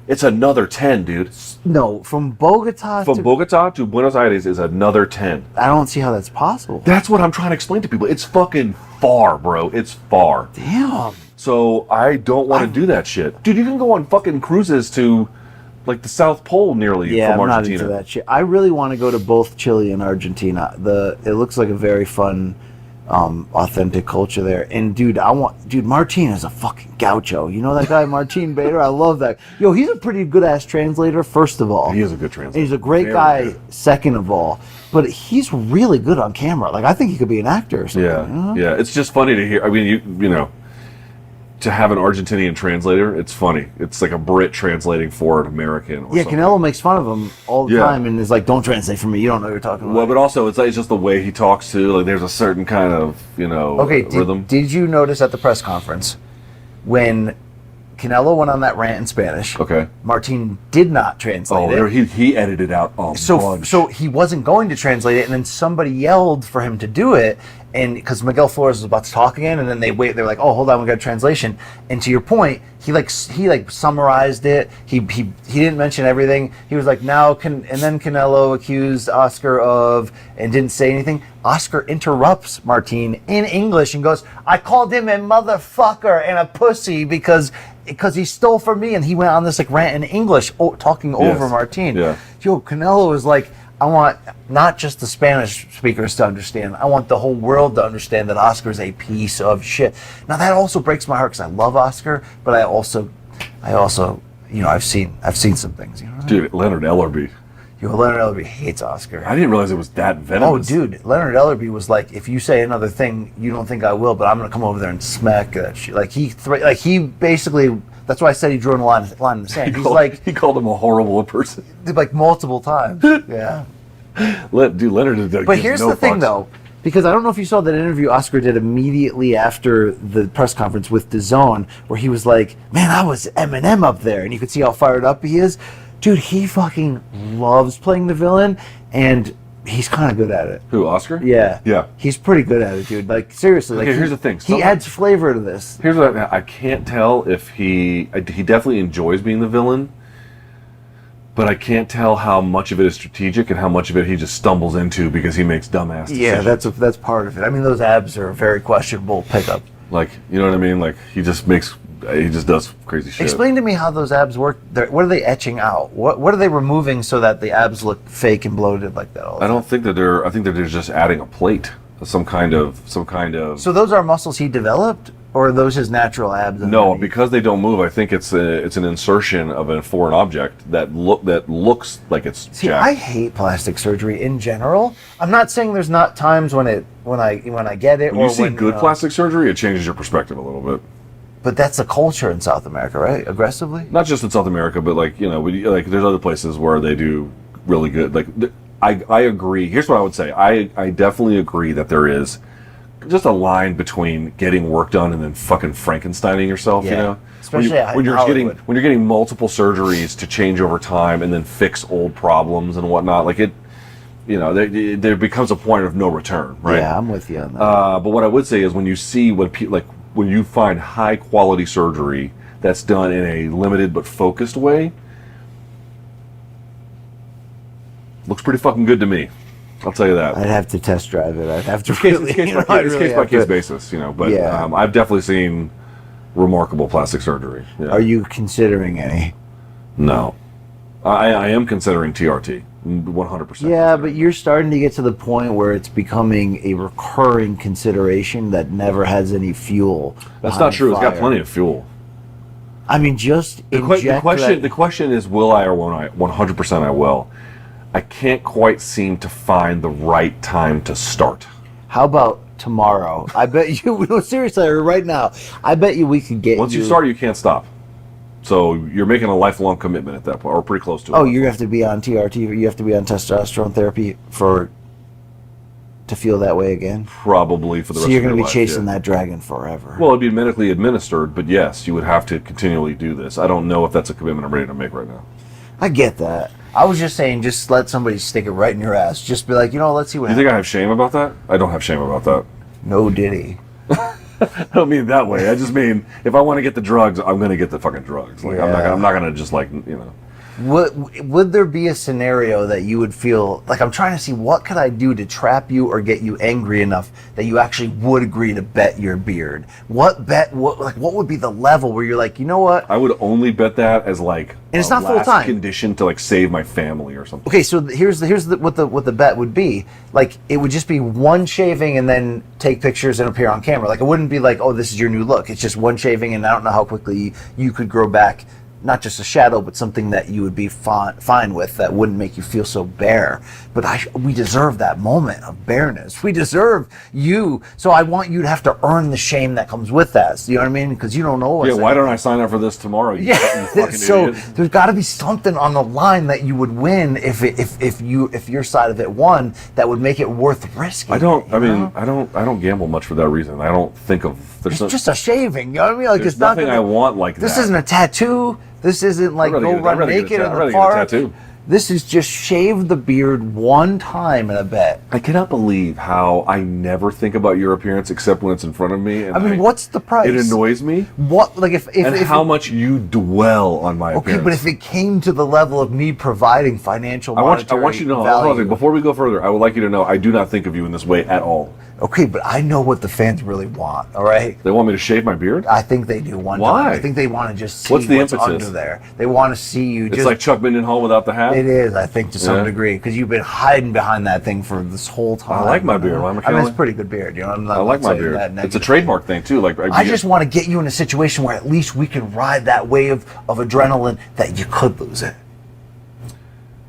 It's another 10, dude. No, from Bogota to Buenos Aires is another 10. I don't see how that's possible. That's what I'm trying to explain to people. It's fucking far, bro. It's far. Damn. So I don't want to do that shit. Dude, you can go on fucking cruises to like the South Pole nearly from Argentina. I'm not into that shit. I really want to go to both Chile and Argentina. It looks like a very fun authentic culture there. And dude, Martin is a fucking gaucho. You know that guy, Martin Bader? I love that. Yo, he's a pretty good ass translator, first of all. He is a good translator. And he's a great guy, second of all. But he's really good on camera. Like, I think he could be an actor or something. Yeah. It's just funny to hear. I mean, you know, to have an Argentinian translator, it's funny. It's like a Brit translating for an American. Or something. Canelo makes fun of him all the time and is like, "Don't translate for me. You don't know what you're talking about." Well, but also it's just the way he talks too. Like, there's a certain kind of rhythm. Did you notice at the press conference when Canelo went on that rant in Spanish? Okay. Martin did not translate it. He edited out. So he wasn't going to translate it, and then somebody yelled for him to do it. And because Miguel Flores was about to talk again, and then they were like, "Oh, hold on, we got a translation." And to your point, he summarized it. He didn't mention everything. He was like, and then Canelo accused Oscar of, and didn't say anything. Oscar interrupts Martin in English and goes, "I called him a motherfucker and a pussy because he stole from me," and he went on this like rant in English, talking over Martin. Yeah. Yo, Canelo was like, "I want not just the Spanish speakers to understand. I want the whole world to understand that Oscar is a piece of shit." Now that also breaks my heart because I love Oscar, but I also, I've seen some things. Dude, Leonard Ellerby. Leonard Ellerby hates Oscar. I didn't realize it was that venomous. Oh, dude, Leonard Ellerby was like, "If you say another thing, you don't think I will, but I'm gonna come over there and smack that shit." Like he basically. That's why I said he drew a line in the sand. He called him a horrible person. Like multiple times. Yeah. Leonard did. But here's the thing, though, because I don't know if you saw that interview Oscar did immediately after the press conference with DAZN, where he was like, "Man, I was Eminem up there," and you could see how fired up he is. Dude, he fucking loves playing the villain, and he's kind of good at it. Who, Oscar? Yeah. Yeah. He's pretty good at it, dude. Like, seriously. Okay, here's the thing. He adds flavor to this. Here's what I can't tell if he definitely enjoys being the villain, but I can't tell how much of it is strategic and how much of it he just stumbles into because he makes dumbass decisions. Yeah, that's part of it. I mean, those abs are a very questionable pickup. Like, you know what I mean? Like, he just does crazy shit. Explain to me how those abs work. What are they etching out? What are they removing so that the abs look fake and bloated like that all the time? I don't think that they're. I think that they're just adding a plate, some kind of. So those are muscles he developed, or are those his natural abs? No, because they don't move. I think it's an insertion of a foreign object that looks like it's. See, jacked. I hate plastic surgery in general. I'm not saying there's not times when I get it. When you see good plastic surgery, it changes your perspective a little bit. But that's the culture in South America, right? Aggressively? Not just in South America, but like, like there's other places where they do really good. Like, I agree. Here's what I would say. I definitely agree that there is just a line between getting work done and then fucking Frankensteining yourself, Especially when you're getting multiple surgeries to change over time and then fix old problems and whatnot. Like there becomes a point of no return, right? Yeah, I'm with you on that. But what I would say is when you see when you find high quality surgery that's done in a limited but focused way, looks pretty fucking good to me. I'll tell you that. I'd have to test drive it. I'd have to It's case by case basis, but I've definitely seen remarkable plastic surgery. Yeah. Are you considering any? No. I am considering TRT, 100%. Yeah, but you're starting to get to the point where it's becoming a recurring consideration that never has any fuel. That's not true. It's got plenty of fuel. I mean, just the question is, will I or won't I? 100% I will. I can't quite seem to find the right time to start. How about tomorrow? I bet you, no, seriously, right now, I bet you we could get Once you start, you can't stop. So you're making a lifelong commitment at that point, or pretty close to it. Oh, you have to be on TRT, you have to be on testosterone therapy to feel that way again? Probably for the rest of your life. So you're going to be chasing that dragon forever. Well, it'd be medically administered, but yes, you would have to continually do this. I don't know if that's a commitment I'm ready to make right now. I get that. I was just saying, just let somebody stick it right in your ass. Just be like, let's see what happens. You think I have shame about that? I don't have shame about that. No diddy. I don't mean it that way. I just mean, if I want to get the drugs, I'm going to get the fucking drugs. Like, I'm not going to just Would there be a scenario that you would feel like, I'm trying to see what could I do to trap you or get you angry enough that you actually would agree to bet your beard? What would be the level where you're like, you know what? I would only bet that as like and it's not full last time condition to like save my family or something. Okay, so here's what the bet would be. Like, it would just be one shaving and then take pictures and appear on camera. Like, it wouldn't be like, oh, this is your new look. It's just one shaving, and I don't know how quickly you could grow back not just a shadow, but something that you would be fine with, that wouldn't make you feel so bare. But we deserve that moment of bareness. We deserve you. So I want you to have to earn the shame that comes with that. You know what I mean? Because you don't know what's why don't I sign up for this tomorrow? You fucking so idiot. There's got to be something on the line that you would win if your side of it won, that would make it worth risking. I don't gamble much for that reason. I don't think of it's just a shaving. You know what I mean? Like, there's it's not nothing I want like this that. isn't a tattoo. This isn't like go run naked in the park. This is just shave the beard one time in a bet. I cannot believe how I never think about your appearance except when it's in front of me. And I mean, what's the price? It annoys me. What, like if how much you dwell on my appearance. Okay, but if it came to the level of me providing financial monetary I want you to know, value, before we go further, I would like you to know I do not think of you in this way at all. Okay, but I know what the fans really want, all right? They want me to shave my beard? I think they do one Why? time. I think they want to just see what's impetus under there. They want to see you It's like Chuck Mindenhall without the hat? It is, I think, to some degree, because you've been hiding behind that thing for this whole time. I like my beard. I mean, it's a pretty good beard. I'm not I like my beard. It's a trademark thing, too. Like I just want to get you in a situation where at least we can ride that wave of adrenaline that you could lose it.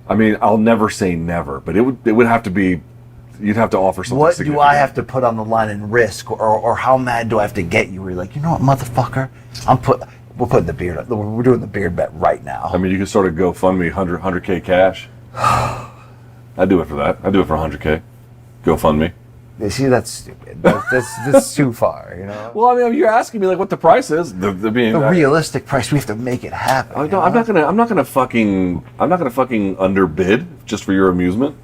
I mean, I'll never say never, but it would have to be... You'd have to offer something What significant. do I have to put on the line and risk, or how mad do I have to get you? Where you're like, you know what, motherfucker, we're putting the beard. We're doing the beard bet right now. I mean, you could sort of GoFundMe 100K cash. I'd do it for that. I'd do it for 100K. GoFundMe. You see, that's stupid. That's too far, you know. Well, I mean, you're asking me like what the price is. The realistic price. We have to make it happen. I'm not gonna fucking underbid just for your amusement.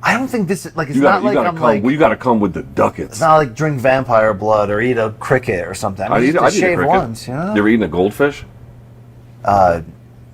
I don't think this is like you gotta come with the ducats. It's not like drink vampire blood or eat a cricket or something. I just shave once. You know? You ever eaten a goldfish? An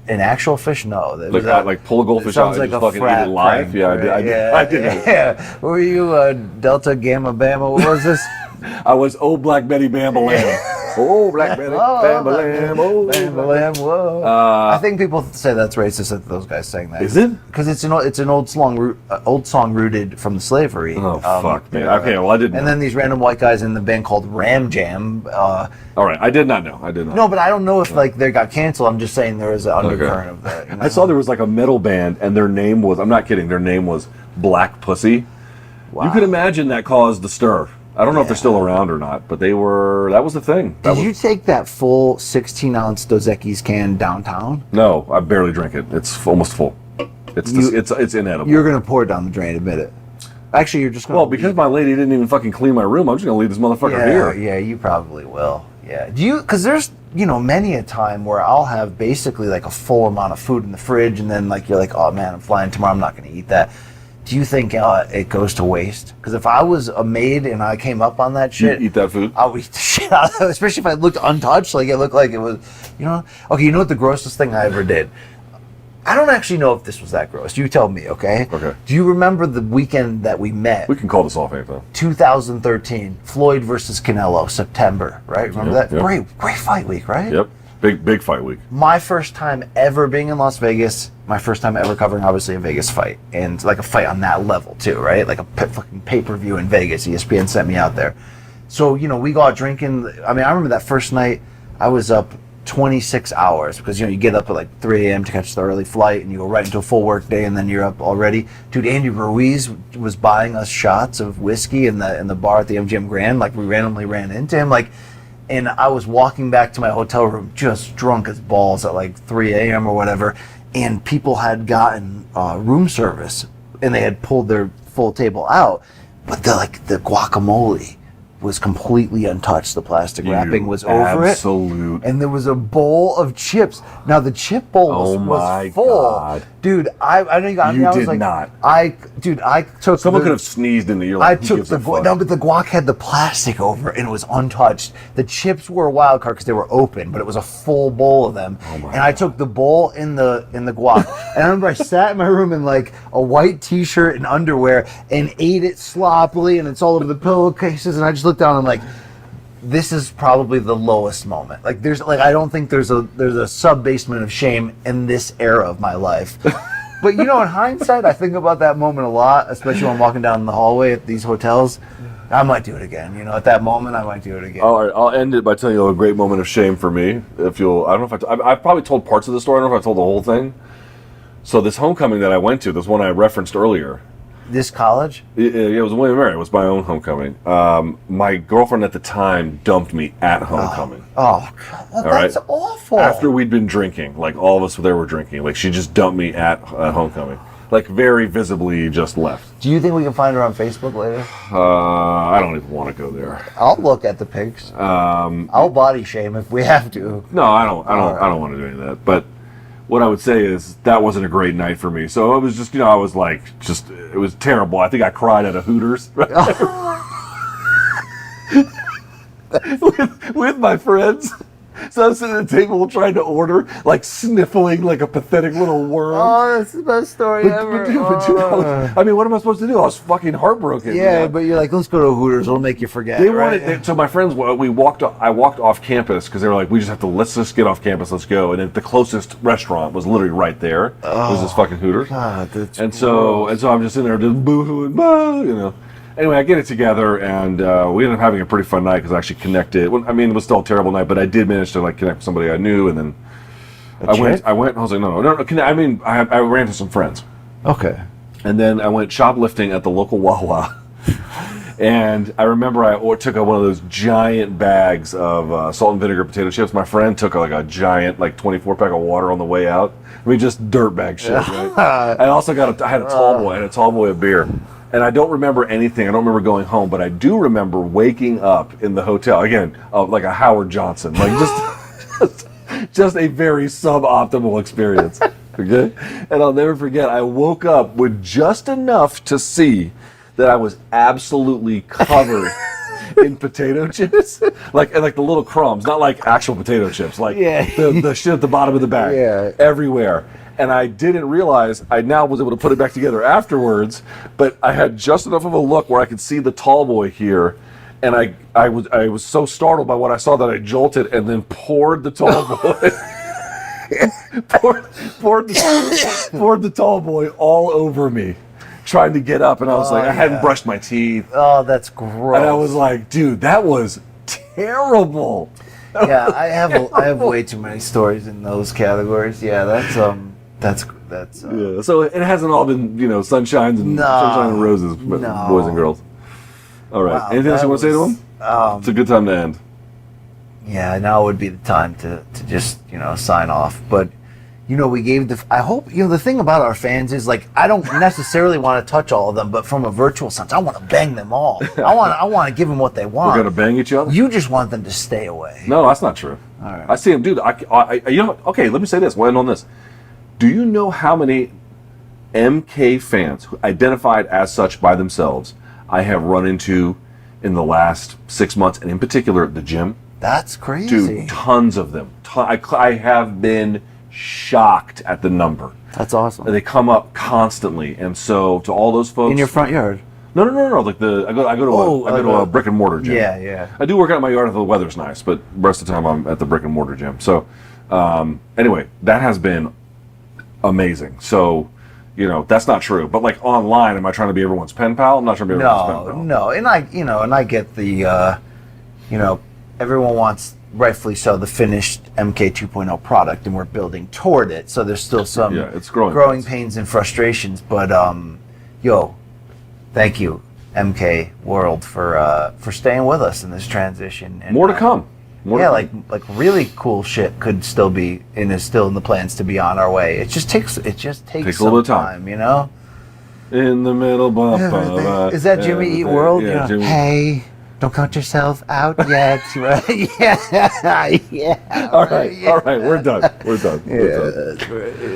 actual fish? No. Like pull a goldfish out and just fucking eat it live? Yeah, I did. Yeah. Were you Delta Gamma Bama? What was this? I was Old Black Betty Bamba Lamb. Oh, Black Betty Bamba Lamb. Oh, Bamba Lamb. Whoa. I think people say that's racist that those guys saying that. Is it? Because it's an old song rooted from the slavery. Oh, fuck, man. Okay, well, I didn't know. And then these random white guys in the band called Ram Jam. All right, I did not know. No, but I don't know if they got canceled. I'm just saying there is an undercurrent of that. You know? I saw there was like a metal band, and their name was, I'm not kidding, their name was Black Pussy. Wow. You could imagine that caused the stir. I don't know if they're still around or not, but that was the thing. Did you take that full 16-ounce Dos Equis can downtown? No, I barely drink it. It's almost full. It's inedible. You're going to pour it down the drain, admit it. Actually, you're just going to... Well, because my lady didn't even fucking clean my room, I'm just going to leave this motherfucker here. Yeah, you probably will. Yeah. Because there's, many a time where I'll have basically like a full amount of food in the fridge, and then like you're like, oh man, I'm flying tomorrow, I'm not going to eat that. Do you think it goes to waste? Because if I was a maid and I came up on that shit... You'd eat that food? I would eat the shit out of it, especially if I looked untouched, like it looked like it was, Okay, you know what the grossest thing I ever did? I don't actually know if this was that gross. You tell me, okay? Okay. Do you remember the weekend that we met? We can call this off anything. 2013, Floyd versus Canelo, September, right? Remember that? Yep. Great fight week, right? Yep. Big fight week. My first time ever being in Las Vegas, my first time ever covering, obviously, a Vegas fight. And like a fight on that level, too, right? Like a fucking pay-per-view in Vegas. ESPN sent me out there. So, we go out drinking. I mean, I remember that first night, I was up 26 hours because you get up at like 3 a.m. to catch the early flight and you go right into a full work day and then you're up already. Dude, Andy Ruiz was buying us shots of whiskey in the bar at the MGM Grand. Like we randomly ran into him, and I was walking back to my hotel room just drunk as balls at like 3 a.m. or whatever, and people had gotten room service and they had pulled their full table out, but the guacamole was completely untouched. The plastic wrapping was over absolute. And there was a bowl of chips. Now the chip bowl was full. God. Dude, I know you got me. You I was did like, not. I took. Someone could have sneezed in the ear. I took the guac. No, but the guac had the plastic over it and it was untouched. The chips were a wild card because they were open, but it was a full bowl of them. Oh my and I took the bowl in the guac. And I remember I sat in my room in like a white t-shirt and underwear and ate it sloppily, and it's all over the pillowcases. And I just looked down and I'm like, this is probably the lowest moment. Like I don't think there's a sub-basement of shame in this era of my life. But in hindsight, I think about that moment a lot, especially when I'm walking down the hallway at these hotels. I might do it again. At that moment, I might do it again. All right, I'll end it by telling you a great moment of shame for me. I don't know if I've probably told parts of the story. I don't know if I told the whole thing. So this homecoming that I went to, this one I referenced earlier. This college? It was William & Mary. It was my own homecoming. My girlfriend at the time dumped me at homecoming. Oh, God, that's awful. After we'd been drinking, like all of us there were drinking, like she just dumped me at homecoming. Like very visibly just left. Do you think we can find her on Facebook later? I don't even want to go there. I'll look at the pics. I'll body shame if we have to. No, I don't want to do any of that. But what I would say is that wasn't a great night for me. So it was just, I was like, it was terrible. I think I cried at a Hooters with my friends. So I'm sitting at the table trying to order, like sniffling like a pathetic little worm. Oh, that's the best story ever. Dude, I mean, what am I supposed to do? I was fucking heartbroken. Yeah, but you're like, let's go to Hooters. It'll make you forget. So my friends, I walked off campus because they were like, let's just get off campus, let's go. And then the closest restaurant was literally right there. It was this fucking Hooters. God, that's so I'm just in there just boo-hooing, Anyway, I get it together, and we ended up having a pretty fun night because I actually connected. Well, I mean, it was still a terrible night, but I did manage to connect with somebody I knew, and then I went. I was like, no. I mean, I ran into some friends. Okay. And then I went shoplifting at the local Wawa, and I remember I took one of those giant bags of salt and vinegar potato chips. My friend took a giant 24-pack of water on the way out. I mean, just dirtbag shit. Right? I also I had a tall boy of beer. And I don't remember anything. I don't remember going home, but I do remember waking up in the hotel again, like a Howard Johnson, just a very suboptimal experience. Okay, and I'll never forget. I woke up with just enough to see that I was absolutely covered in potato chips, like the little crumbs, not like actual potato chips, like the shit at the bottom of the bag, everywhere. And I didn't realize, I now was able to put it back together afterwards, but I had just enough of a look where I could see the tall boy here, and I was so startled by what I saw that I jolted and then poured the tall boy, poured the tall boy all over me, trying to get up, and I was I hadn't brushed my teeth. Oh, that's gross. And I was like, dude, that was terrible. Yeah, I have way too many stories in those categories. Yeah, that's yeah, so it hasn't all been sunshine and roses, but boys and girls. All right. Wow, Anything else you want to say to him? It's a good time to end. Yeah, now would be the time to just, sign off. But, we gave I hope, the thing about our fans is, like, I don't necessarily want to touch all of them, but from a virtual sense, I want to bang them all. I want to give them what they want. We're going to bang each other? You just want them to stay away. No, that's not true. All right. I see him, dude. Okay, let me say this. We'll end on this. Do you know how many MK fans who identified as such by themselves I have run into in the last 6 months, and in particular at the gym? That's crazy. Dude, tons of them. I have been shocked at the number. That's awesome. They come up constantly, and so to all those folks In your front yard? No. Like I go to a brick and mortar gym. Yeah. I do work out in my yard if the weather's nice, but the rest of the time I'm at the brick and mortar gym. So anyway, that has been amazing. So that's not true. But like online, am I trying to be everyone's pen pal? I'm not trying to be everyone's pen pal. No. And I get the everyone wants, rightfully so, the finished MK 2.0 product, and we're building toward it. So there's still some it's growing pains and frustrations. But thank you, MK World, for staying with us in this transition. And, more to come. Like really cool shit could still be and is still in the plans to be on our way. It just takes a little bit of time, In the middle, is that Jimmy Eat World? Yeah, Jimmy. Hey, don't count yourself out yet. Right? Yeah. All right, we're done. We're done. That's right.